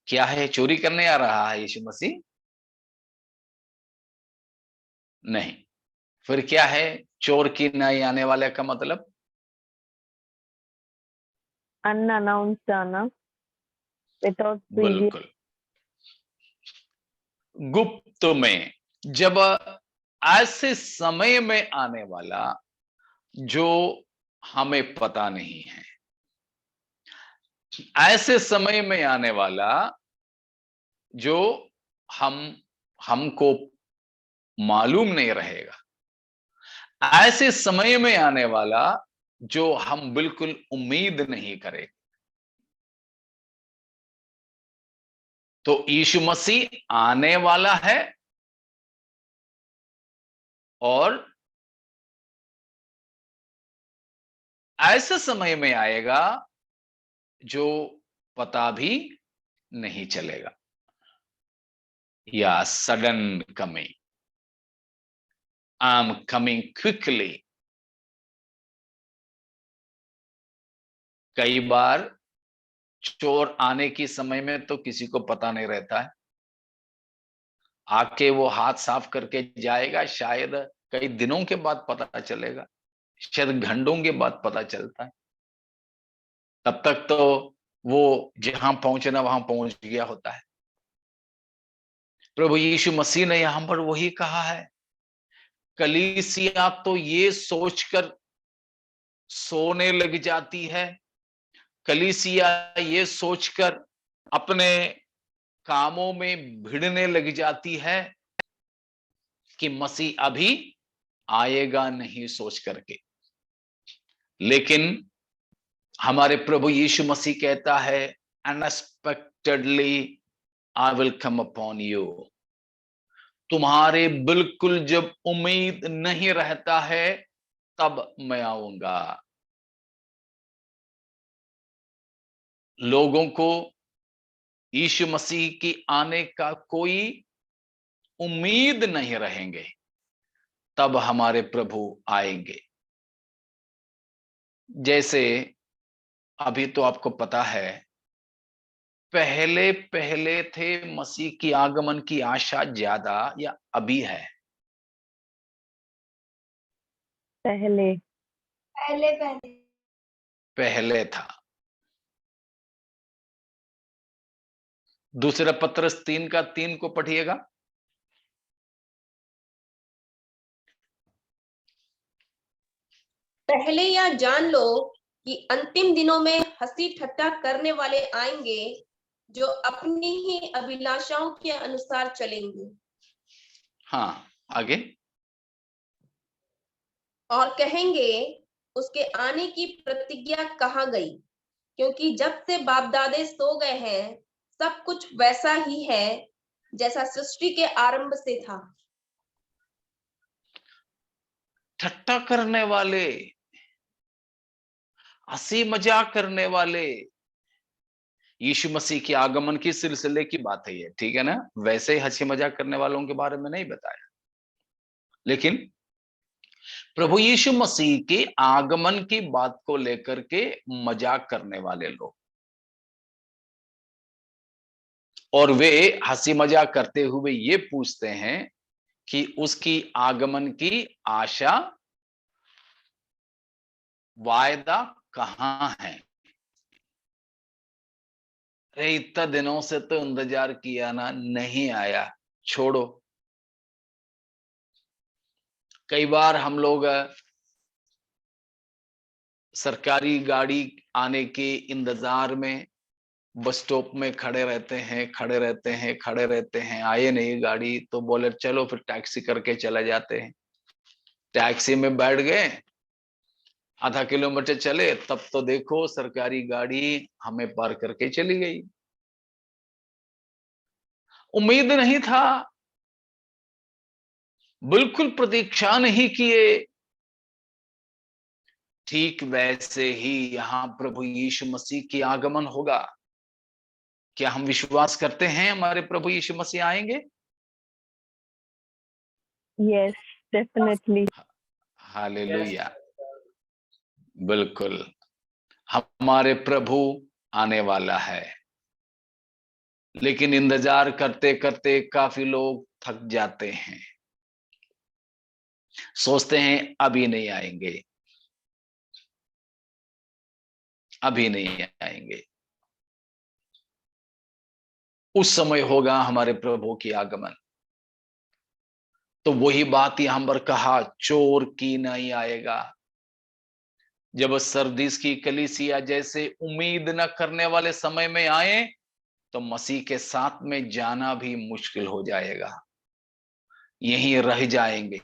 क्या है? चोरी करने आ रहा है यीशु मसीह? नहीं। फिर क्या है चोर की नाई आने वाले का मतलब? अनअनाउंस्ड आना, विदाउट प्रीवियस। बिल्कुल, गुप्त में, जब ऐसे समय में आने वाला जो हमें पता नहीं है, ऐसे समय में आने वाला जो हमको मालूम नहीं रहेगा, ऐसे समय में आने वाला जो हम बिल्कुल उम्मीद नहीं करें। तो यीशु मसीह आने वाला है और ऐसे समय में आएगा जो पता भी नहीं चलेगा, या sudden coming, I am coming quickly. कई बार चोर आने की समय में तो किसी को पता नहीं रहता है, आके वो हाथ साफ करके जाएगा, शायद कई दिनों के बाद पता चलेगा, शायद घंटों के बाद पता चलता है। तब तक तो वो जहां पहुंचना वहां पहुंच गया होता है। प्रभु यीशु मसीह ने यहां पर वही कहा है, कलीसिया तो ये सोचकर सोने लग जाती है, कलीसिया ये सोचकर अपने कामों में भिड़ने लग जाती है कि मसीह अभी आएगा नहीं सोच करके। लेकिन हमारे प्रभु यीशु मसीह कहता है, unexpectedly I will come upon you. तुम्हारे बिल्कुल जब उम्मीद नहीं रहता है तब मैं आऊंगा। लोगों को यीशु मसीह की आने का कोई उम्मीद नहीं रहेंगे, तब हमारे प्रभु आएंगे। जैसे अभी तो आपको पता है, पहले पहले थे मसीह की आगमन की आशा ज्यादा, या अभी है? पहले पहले पहले पहले था। दूसरा पत्रस 3 का 3 को पढ़िएगा। पहले यह जान लो कि अंतिम दिनों में हंसी ठट्ठा करने वाले आएंगे, जो अपनी ही अभिलाषाओं के अनुसार चलेंगे। हाँ, आगे। और कहेंगे, उसके आने की प्रतिज्ञा कहाँ गई? क्योंकि जब से बाप दादे सो गए हैं, सब कुछ वैसा ही है जैसा सृष्टि के आरंभ से था। ठट्टा करने वाले, हंसी मजाक करने वाले, यीशु मसीह के आगमन की सिलसिले की बात है ये, ठीक है ना। वैसे ही हंसी मजाक करने वालों के बारे में नहीं बताया, लेकिन प्रभु यीशु मसीह के आगमन की बात को लेकर के मजाक करने वाले लोग, और वे हंसी मजाक करते हुए ये पूछते हैं कि उसकी आगमन की आशा, वायदा कहां है? अरे इतना दिनों से तो इंतजार किया ना, नहीं आया, छोड़ो। कई बार हम लोग सरकारी गाड़ी आने के इंतजार में बस स्टॉप में खड़े रहते हैं, आए नहीं गाड़ी, तो बोले चलो फिर टैक्सी करके चले जाते हैं। टैक्सी में बैठ गए, आधा किलोमीटर चले, तब तो देखो सरकारी गाड़ी हमें पार करके चली गई। उम्मीद नहीं था, बिल्कुल प्रतीक्षा नहीं किए। ठीक वैसे ही यहां प्रभु यीशु मसीह की आगमन होगा। क्या हम विश्वास करते हैं हमारे प्रभु यीशु मसीह आएंगे? Yes, definitely. हालेलुया, बिल्कुल हमारे प्रभु आने वाला है। लेकिन इंतजार करते करते काफी लोग थक जाते हैं, सोचते हैं अभी नहीं आएंगे, अभी नहीं आएंगे। उस समय होगा हमारे प्रभु की आगमन। तो वही बात यहां पर कहा, चोर की नहीं आएगा। जब सरदीस की कलीसिया जैसे उम्मीद न करने वाले समय में आए, तो मसीह के साथ में जाना भी मुश्किल हो जाएगा, यहीं रह जाएंगे।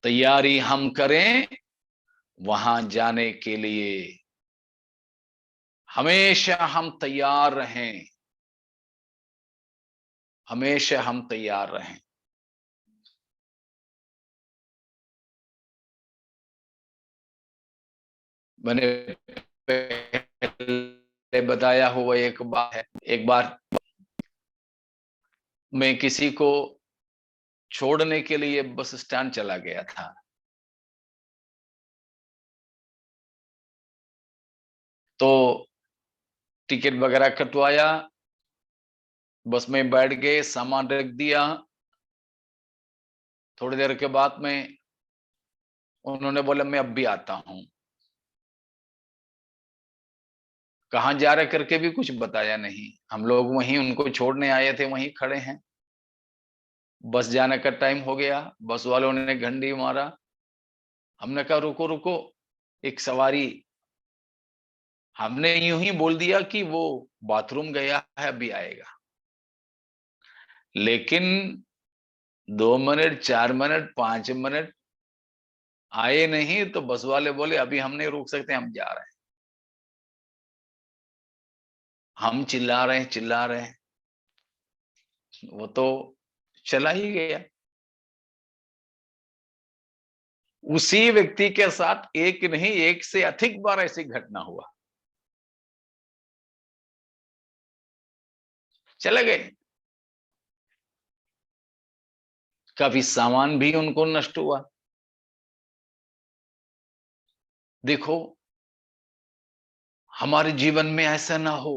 तैयारी हम करें वहां जाने के लिए, हमेशा हम तैयार रहें, हमेशा हम तैयार रहें। मैंने पहले बताया हुआ एक बात है, एक बार मैं किसी को छोड़ने के लिए बस स्टैंड चला गया था। तो टिकट वगैरह कटवाया, बस में बैठ गए, सामान रख दिया। थोड़ी देर के बाद में उन्होंने बोला मैं अब भी आता हूं। कहां जा रहे करके भी कुछ बताया नहीं। हम लोग वहीं उनको छोड़ने आए थे, वहीं खड़े हैं। बस जाने का टाइम हो गया, बस वालों ने घंटी मारा। हमने कहा रुको रुको, एक सवारी। हमने यूं ही बोल दिया कि वो बाथरूम गया है, अभी आएगा। लेकिन 2 मिनट, 4 मिनट, 5 मिनट आए नहीं, तो बस वाले बोले अभी हम नहीं रुक सकते, हम जा रहे हैं। हम चिल्ला रहे हैं, वो तो चला ही गया। उसी व्यक्ति के साथ एक नहीं, एक से अधिक बार ऐसी घटना हुआ। चले गए, काफी सामान भी उनको नष्ट हुआ। देखो, हमारे जीवन में ऐसा ना हो।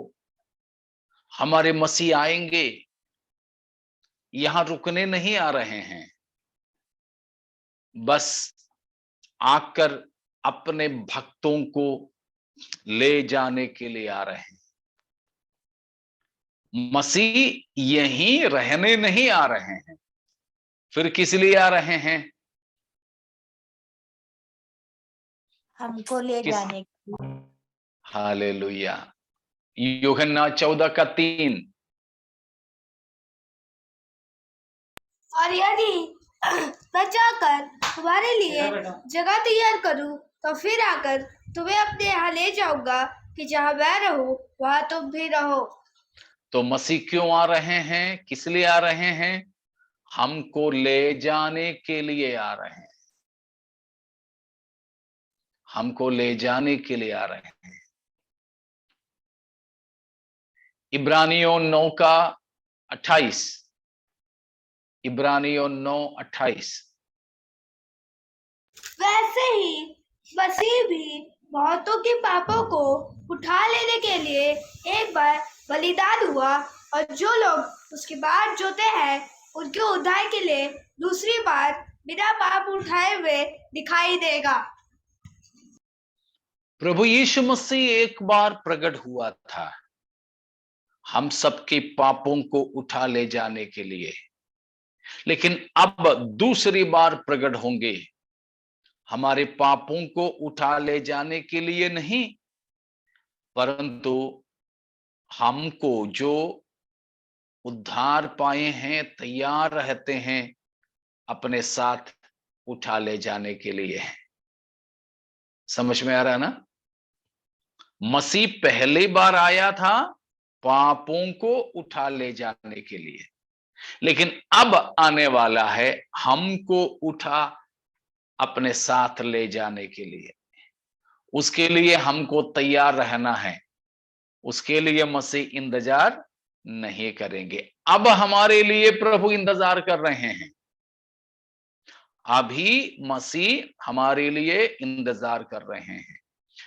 हमारे मसीह आएंगे, यहां रुकने नहीं आ रहे हैं। बस आकर अपने भक्तों को ले जाने के लिए आ रहे हैं। मसीह यहीं रहने नहीं आ रहे हैं, फिर किस लिए आ रहे हैं? हमको ले किस? जाने के लिए। हालेलुया। यूहन्ना 14:3। और यदि मैं जाकर तुम्हारे लिए जगह तैयार करूं तो फिर आकर तुम्हें अपने यहाँ ले जाऊंगा कि जहाँ मैं रहूं वहां तुम भी रहो। तो मसीह क्यों आ रहे हैं? किस लिए आ रहे हैं? हमको ले जाने के लिए आ रहे हैं। हमको ले जाने के लिए आ रहे हैं। इब्रानियों 9:28। इब्रानियों 9:28। वैसे ही मसीह भी बहुतों के पापों को उठा लेने के लिए एक बार बलिदान हुआ, और जो लोग उसके बाद जोते हैं उनके उद्धार के लिए दूसरी बार बिना पाप उठाए हुए दिखाई देगा। प्रभु यीशु मसीह एक बार प्रकट हुआ था हम सबके पापों को उठा ले जाने के लिए, लेकिन अब दूसरी बार प्रकट होंगे हमारे पापों को उठा ले जाने के लिए नहीं, परंतु हमको जो उद्धार पाए हैं तैयार रहते हैं अपने साथ उठा ले जाने के लिए। समझ में आ रहा है ना? मसीह पहली बार आया था पापों को उठा ले जाने के लिए, लेकिन अब आने वाला है हमको उठा अपने साथ ले जाने के लिए। उसके लिए हमको तैयार रहना है। उसके लिए मसीह इंतजार नहीं करेंगे। अब हमारे लिए प्रभु इंतजार कर रहे हैं। अभी मसीह हमारे लिए इंतजार कर रहे हैं,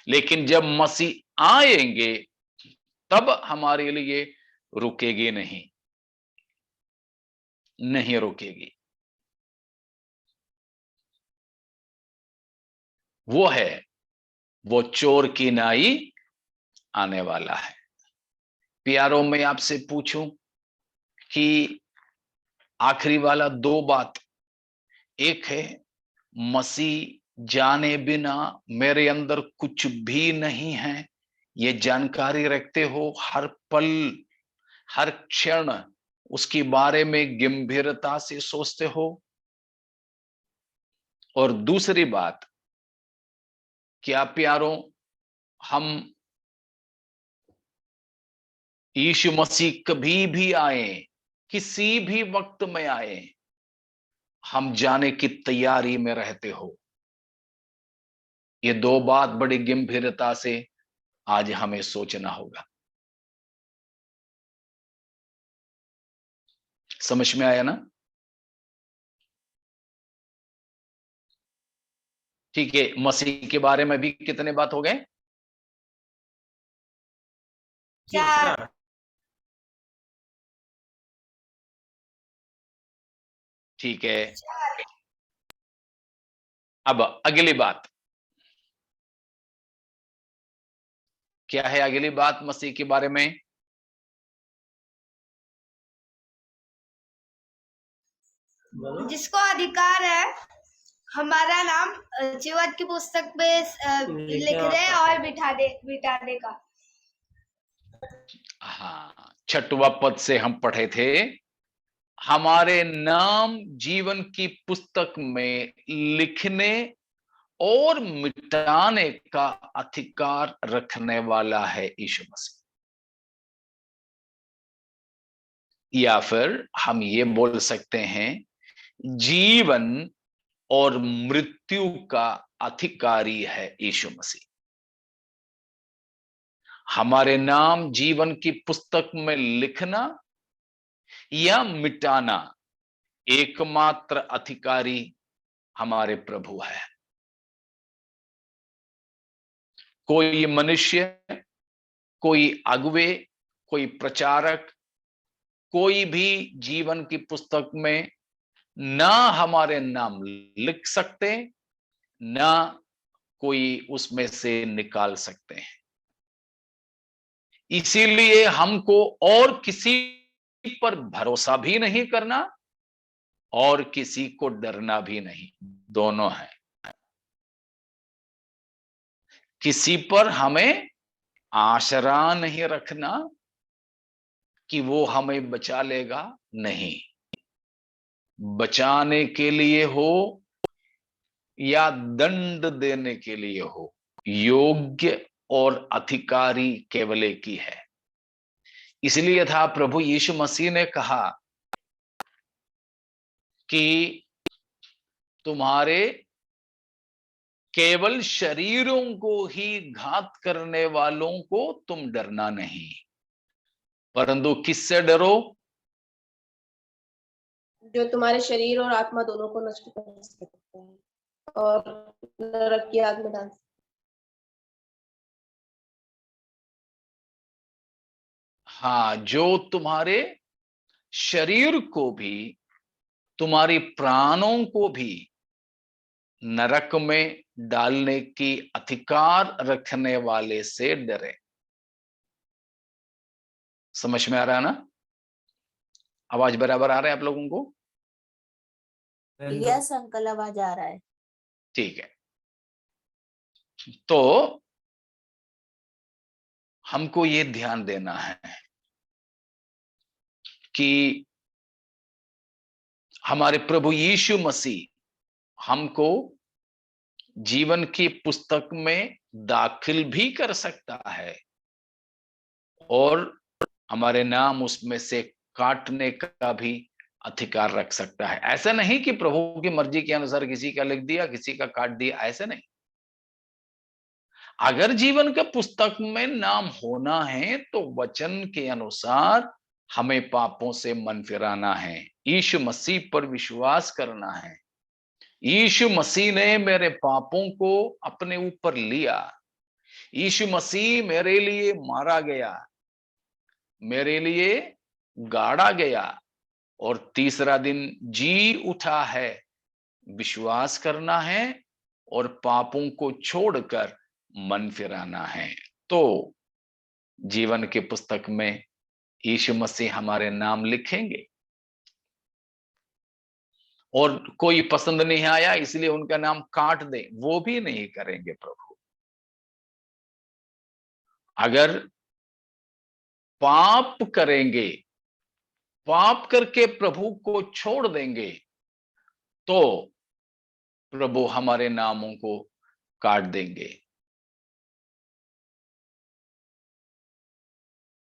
लेकिन जब मसीह आएंगे तब हमारे लिए रुकेगी नहीं, नहीं रुकेगी। वो है, वो चोर की नाई आने वाला है। प्यारों में आपसे पूछूं कि आखिरी वाला दो बात, एक है मसीह जाने बिना मेरे अंदर कुछ भी नहीं है, ये जानकारी रखते हो, हर पल हर क्षण उसके बारे में गंभीरता से सोचते हो। और दूसरी बात, क्या प्यारों हम यीशु मसीह कभी भी आए, किसी भी वक्त में आए, हम जाने की तैयारी में रहते हो? ये दो बात बड़ी गंभीरता से आज हमें सोचना होगा। समझ में आया ना? ठीक है, मसीह के बारे में भी कितने बात हो गए? 4। ठीक है, अब अगली बात क्या है? अगली बात मसीह के बारे में, जिसको अधिकार है हमारा नाम जीवन की पुस्तक में लिखने और बिठाने का। हाँ, 6वां पद से हम पढ़े थे, हमारे नाम जीवन की पुस्तक में लिखने और मिटाने का अधिकार रखने वाला है यीशु मसीह। या फिर हम ये बोल सकते हैं, जीवन और मृत्यु का अधिकारी है यीशु मसीह। हमारे नाम जीवन की पुस्तक में लिखना या मिटाना एकमात्र अधिकारी हमारे प्रभु है। कोई मनुष्य, कोई अगुवे, कोई प्रचारक, कोई भी जीवन की पुस्तक में ना हमारे नाम लिख सकते, ना कोई उसमें से निकाल सकते हैं। इसीलिए हमको और किसी पर भरोसा भी नहीं करना और किसी को डरना भी नहीं, दोनों है। किसी पर हमें आशरा नहीं रखना कि वो हमें बचा लेगा, नहीं। बचाने के लिए हो या दंड देने के लिए हो, योग्य और अधिकारी केवल एक ही है। इसलिए था प्रभु यीशु मसीह ने कहा कि तुम्हारे केवल शरीरों को ही घात करने वालों को तुम डरना नहीं, परंतु किससे डरो? जो तुम्हारे शरीर और आत्मा दोनों को नष्ट कर सकता है और नरक की आग में डाल सकता है। हाँ, जो तुम्हारे शरीर को भी, तुम्हारी प्राणों को भी नरक में डालने की अधिकार रखने वाले से डरे। समझ में आ रहा है ना? आवाज बराबर आ रहा है आप लोगों को? यस अंकल, आवाज आ रहा है। ठीक है। तो हमको ये ध्यान देना है कि हमारे प्रभु यीशु मसीह हमको जीवन की पुस्तक में दाखिल भी कर सकता है और हमारे नाम उसमें से काटने का भी अधिकार रख सकता है। ऐसा नहीं कि प्रभु की मर्जी के अनुसार किसी का लिख दिया, किसी का काट दिया, ऐसा नहीं। अगर जीवन का पुस्तक में नाम होना है तो वचन के अनुसार हमें पापों से मन फिराना है, यीशु मसीह पर विश्वास करना है। यीशु मसीह ने मेरे पापों को अपने ऊपर लिया, यीशु मसीह मेरे लिए मारा गया, मेरे लिए गाड़ा गया और तीसरा दिन जी उठा है। विश्वास करना है और पापों को छोड़कर मन फिराना है, तो जीवन के पुस्तक में यीशु मसीह हमारे नाम लिखेंगे। और कोई पसंद नहीं आया इसलिए उनका नाम काट दे, वो भी नहीं करेंगे प्रभु। अगर पाप करेंगे, पाप करके प्रभु को छोड़ देंगे तो प्रभु हमारे नामों को काट देंगे।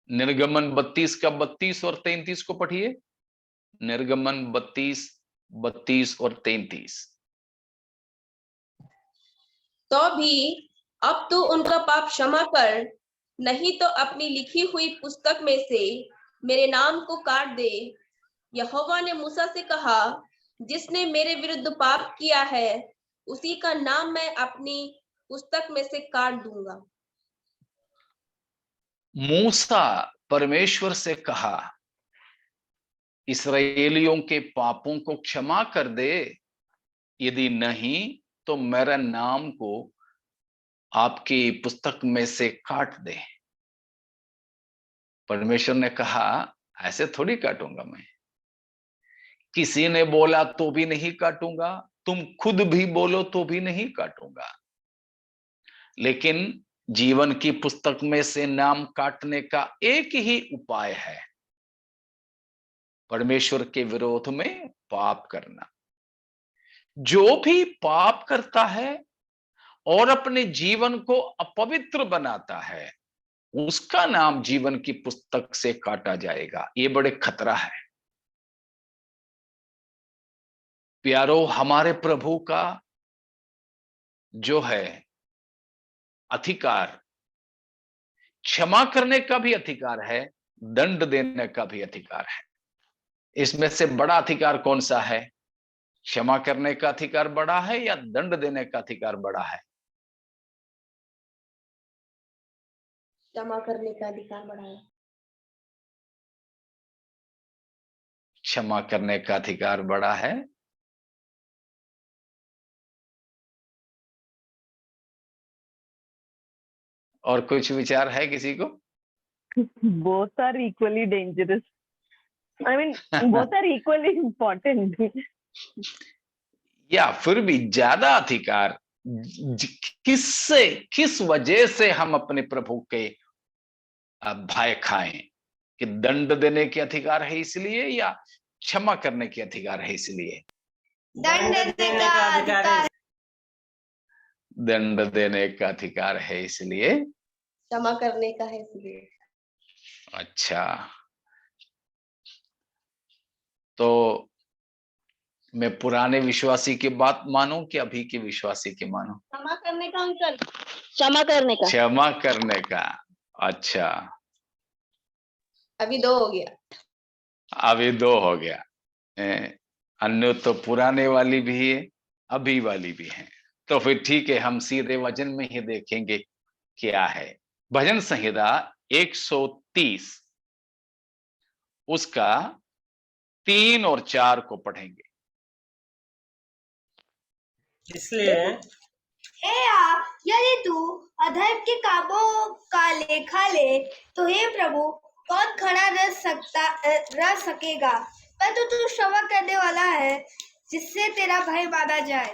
निर्गमन 32 का 32 और 33 को पढ़िए। निर्गमन 32, 32 और 33। तो भी अब तू उनका पाप क्षमा कर, नहीं तो अपनी लिखी हुई पुस्तक में से मेरे नाम को काट दे। यहोवा ने मूसा से कहा, जिसने मेरे विरुद्ध पाप किया है उसी का नाम मैं अपनी पुस्तक में से काट दूंगा। मूसा परमेश्वर से कहा, इस्राएलियों के पापों को क्षमा कर दे, यदि नहीं तो मेरा नाम को आपकी पुस्तक में से काट दे। परमेश्वर ने कहा, ऐसे थोड़ी काटूंगा मैं। किसी ने बोला तो भी नहीं काटूंगा, तुम खुद भी बोलो तो भी नहीं काटूंगा। लेकिन जीवन की पुस्तक में से नाम काटने का एक ही उपाय है, परमेश्वर के विरोध में पाप करना। जो भी पाप करता है और अपने जीवन को अपवित्र बनाता है, उसका नाम जीवन की पुस्तक से काटा जाएगा। ये बड़े खतरा है प्यारो। हमारे प्रभु का जो है अधिकार, क्षमा करने का भी अधिकार है, दंड देने का भी अधिकार है। इसमें से बड़ा अधिकार कौन सा है? क्षमा करने का अधिकार बड़ा है या दंड देने का अधिकार बड़ा है? क्षमा करने का अधिकार बढ़ाया। क्षमा करने का अधिकार बड़ा है? और कुछ विचार है किसी को? Both are equally dangerous. I mean, both are equally important. या फिर भी ज्यादा अधिकार किससे, किस वजह से हम अपने प्रभु के भय खाएं? कि दंड देने के अधिकार है इसलिए, या क्षमा करने के अधिकार है इसलिए? दंड देने का अधिकार। दंड देने का अधिकार है इसलिए, क्षमा करने का है इसलिए। अच्छा, तो मैं पुराने विश्वासी की बात मानूं कि अभी के विश्वासी की मानूं? क्षमा करने का अंकल, क्षमा करने का। क्षमा करने का। अच्छा, अभी 2 हो गया। अभी 2 हो गया। अन्य तो पुराने वाली भी है, अभी वाली भी है। तो फिर ठीक है, हम सीधे वचन में ही देखेंगे क्या है। भजन संहिता 130 उसका 3 और 4 को पढ़ेंगे। इसलिए यदि तू अधर्म के कामों का लेखा ले तो हे प्रभु कौन खड़ा रह सकेगा। परंतु तू क्षमा करने वाला है जिससे तेरा भय माना जाए।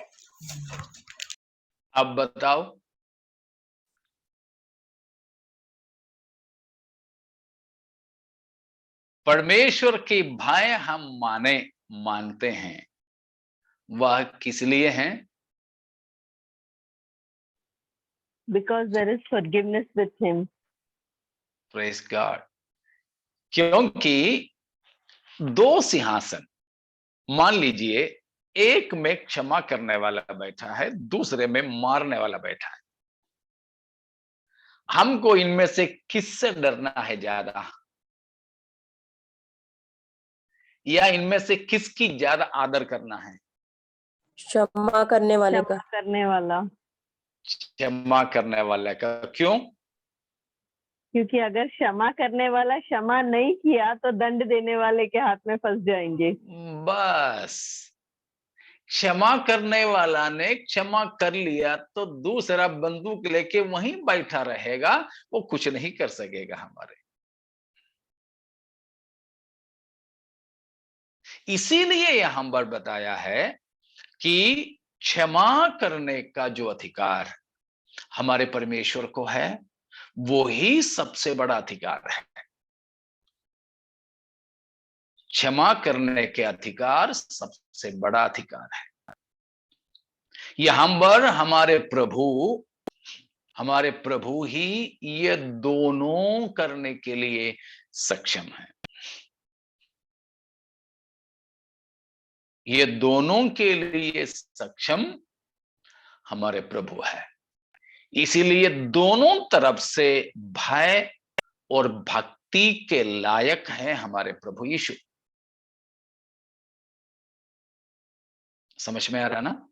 अब बताओ, परमेश्वर की भय हम मानते हैं, वह किस लिए है? Because there is forgiveness with him. Praise God. क्योंकि 2 सिंहासन, मान लीजिए एक में क्षमा करने वाला बैठा है, दूसरे में मारने वाला बैठा है। हमको इनमें से किससे डरना है ज्यादा, या इनमें से किसकी ज्यादा आदर करना है? क्षमा करने वाले का। क्षमा करने वाला। क्षमा करने वाले का। क्यों? क्योंकि अगर क्षमा करने वाला क्षमा नहीं किया तो दंड देने वाले के हाथ में फंस जाएंगे। बस, क्षमा करने वाला ने क्षमा कर लिया तो दूसरा बंदूक लेके वहीं बैठा रहेगा, वो कुछ नहीं कर सकेगा हमारे। इसीलिए यहां पर बताया है कि क्षमा करने का जो अधिकार हमारे परमेश्वर को है, वो ही सबसे बड़ा अधिकार है। क्षमा करने के अधिकार सबसे बड़ा अधिकार है। यहां पर हमारे प्रभु ही ये दोनों करने के लिए सक्षम है। ये दोनों के लिए सक्षम हमारे प्रभु है। इसीलिए दोनों तरफ से भय और भक्ति के लायक हैं हमारे प्रभु यीशु। समझ में आ रहा ना?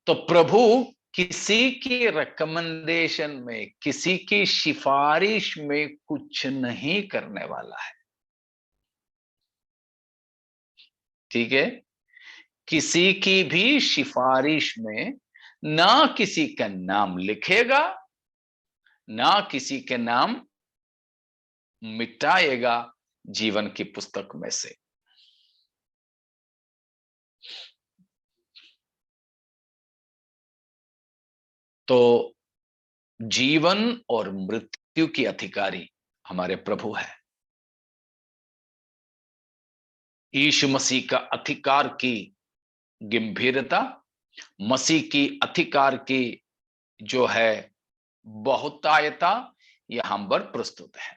तो प्रभु किसी की रिकमेंडेशन में, किसी की सिफारिश में कुछ नहीं करने वाला है। ठीक है? किसी की भी सिफारिश में ना किसी का नाम लिखेगा, ना किसी के नाम मिटाएगा जीवन की पुस्तक में से। तो जीवन और मृत्यु की अधिकारी हमारे प्रभु है। यीशु मसीह का अधिकार की गंभीरता, मसीह की अधिकार की जो है बहुतायता यहां पर प्रस्तुत है।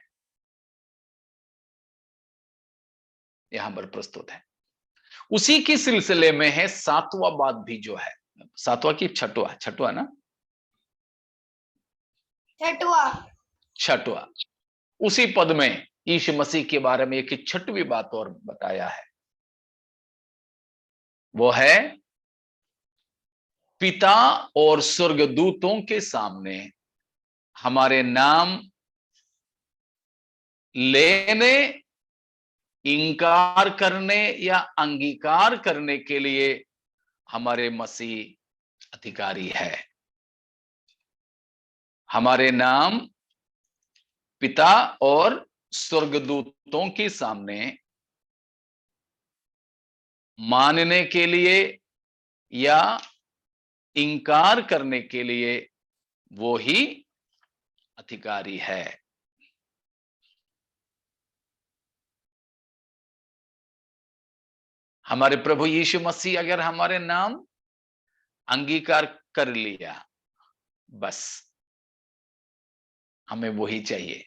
यहां पर प्रस्तुत है। उसी के सिलसिले में है 7वां बात भी जो है, 7वां की छठवा ना, छठवा। उसी पद में यीशु मसीह के बारे में एक 6वीं बात और बताया है। वो है पिता और स्वर्गदूतों के सामने हमारे नाम लेने इंकार करने या अंगीकार करने के लिए हमारे मसीह अधिकारी है। हमारे नाम पिता और स्वर्गदूतों के सामने मानने के लिए या इंकार करने के लिए वो ही अधिकारी है। हमारे प्रभु यीशु मसीह अगर हमारे नाम अंगीकार कर लिया, बस हमें वही चाहिए।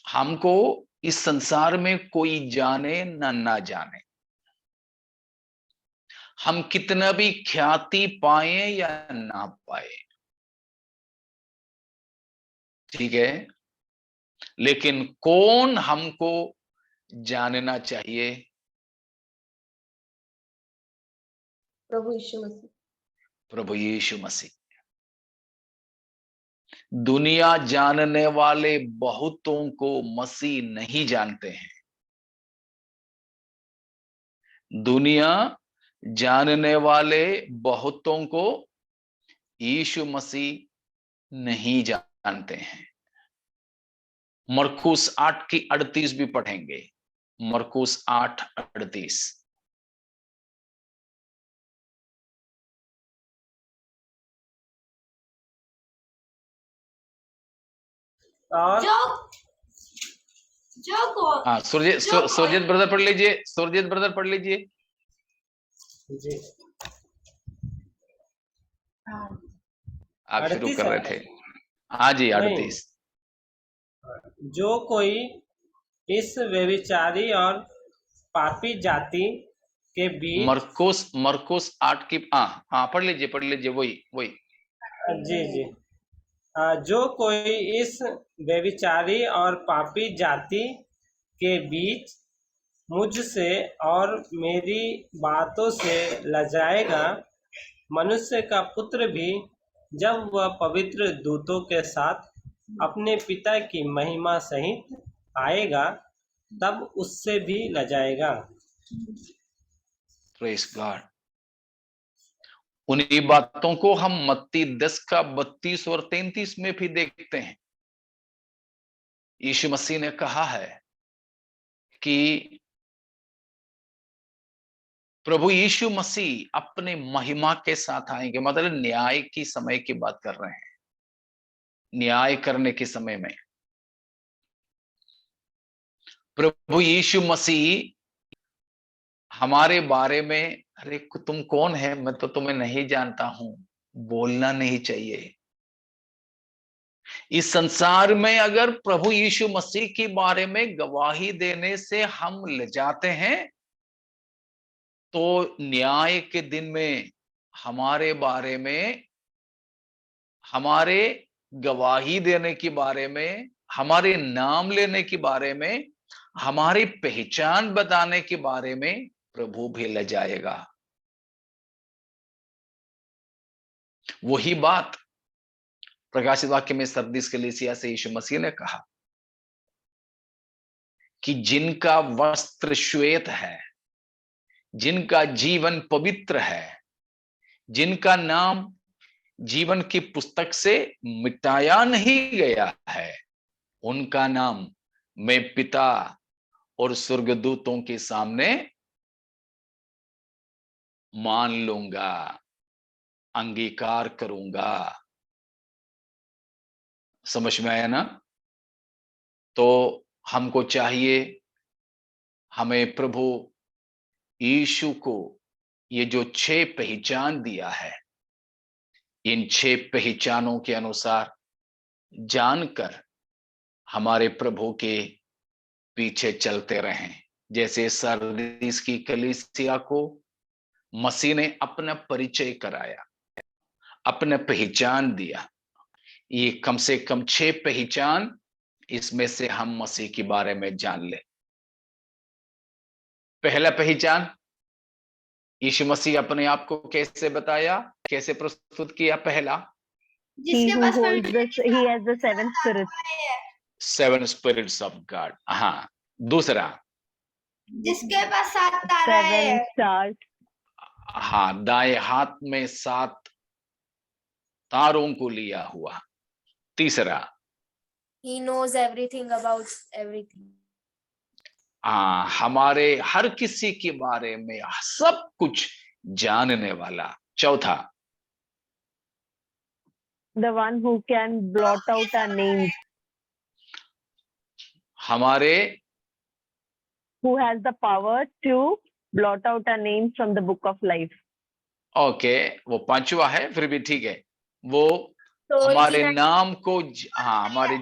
हमको इस संसार में कोई जाने ना जाने, हम कितना भी ख्याति पाए या ना पाए, ठीक है, लेकिन कौन हमको जानना चाहिए? प्रभु यीशु मसीह। प्रभु यीशु मसीह। दुनिया जानने वाले बहुतों को मसीह नहीं जानते हैं। दुनिया जानने वाले बहुतों को यीशु मसीह नहीं जानते हैं। मरकुस 8 की 38 भी पढ़ेंगे। मरकुस 8:38। हाँ, सुरजीत ब्रदर पढ़ लीजिए। सुरजीत ब्रदर पढ़ लीजिए जी। आप शुरू कर रहे थे। हाँ जी, 38। जो कोई इस व्यभिचारी और पापी जाति के बीच मरकुस 8 की हाँ पढ़ लीजिए वही। जी। जो कोई इस व्यभिचारी और पापी जाति के बीच मुझसे और मेरी बातों से लजाएगा, मनुष्य का पुत्र भी जब वह पवित्र दूतों के साथ अपने पिता की महिमा सहित आएगा, तब उससे भी लजाएगा। Praise God. उन्हीं बातों को हम मत्ती 10 का 32 और 33 में भी देखते हैं। यीशु मसीह ने कहा है कि प्रभु यीशु मसीह अपने महिमा के साथ आएंगे, मतलब न्याय की समय की बात कर रहे हैं। न्याय करने के समय में प्रभु यीशु मसीह हमारे बारे में, अरे तुम कौन है, मैं तो तुम्हें नहीं जानता हूं, बोलना नहीं चाहिए। इस संसार में अगर प्रभु यीशु मसीह के बारे में गवाही देने से हम ले जाते हैं, तो न्याय के दिन में हमारे बारे में, हमारे गवाही देने के बारे में, हमारे नाम लेने के बारे में, हमारी पहचान बताने के बारे में प्रभु भी ले जाएगा। वही बात प्रकाशित वाक्य में सरदीस कलीसिया से यीशु मसीह ने कहा कि जिनका वस्त्र श्वेत है, जिनका जीवन पवित्र है, जिनका नाम जीवन की पुस्तक से मिटाया नहीं गया है, उनका नाम मैं पिता और स्वर्गदूतों के सामने मान लूंगा, अंगीकार करूंगा। समझ में आया ना? तो हमको चाहिए, हमें प्रभु यीशु को ये जो 6 पहचान दिया है, इन 6 पहचानों के अनुसार जानकर हमारे प्रभु के पीछे चलते रहें। जैसे सरदीस की कलीसिया को मसीह ने अपना परिचय कराया, अपना पहचान दिया। ये कम से कम 6 पहचान, इसमें से हम मसीह के बारे में जान ले। पहला पहचान, यीशु मसीह अपने आप को कैसे बताया, कैसे प्रस्तुत किया? पहला, He जिसके who पास holds परमेश्वर this, की he has the seven सात spirits. आत्माएं हैं, 7 spirits of God. हाँ, दूसरा, जिसके पास 7 ताराएं 7 हैं, stars. हाँ, दाएं हाथ में 7 तारों को लिया हुआ। तीसरा, He knows everything about everything. हाँ, हमारे हर किसी के बारे में सब कुछ जानने वाला। चौथा, The one who can blot out our names. हमारे Who has the power to blot out our names from the book of life. Okay, वो पांचवा है, फिर भी ठीक है। वो So हमारे original- नाम को हाँ, हमारे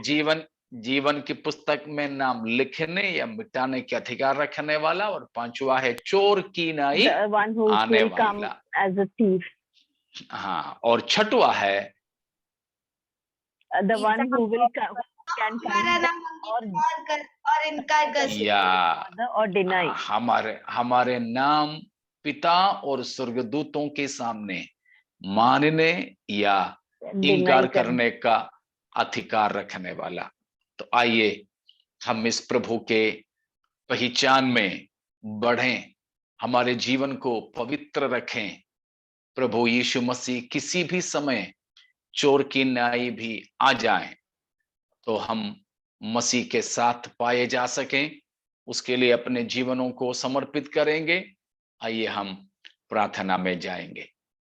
जीवन की पुस्तक में नाम लिखने या मिटाने के अधिकार रखने वाला। और पांचवा है चोर की नाई The one who आने will come वाला। as a thief. हाँ, और छठवा है The one who will come, can हमारा come नाम और इनकार कर सकते या or deny. हमारे नाम पिता और स्वर्गदूतों के सामने मानने या इनकार करने का अधिकार रखने वाला। तो आइए हम इस प्रभु के पहचान में बढ़ें, हमारे जीवन को पवित्र रखें। प्रभु यीशु मसीह किसी भी समय चोर की न्याय भी आ जाए तो हम मसीह के साथ पाए जा सकें, उसके लिए अपने जीवनों को समर्पित करेंगे। आइए हम प्रार्थना में जाएंगे।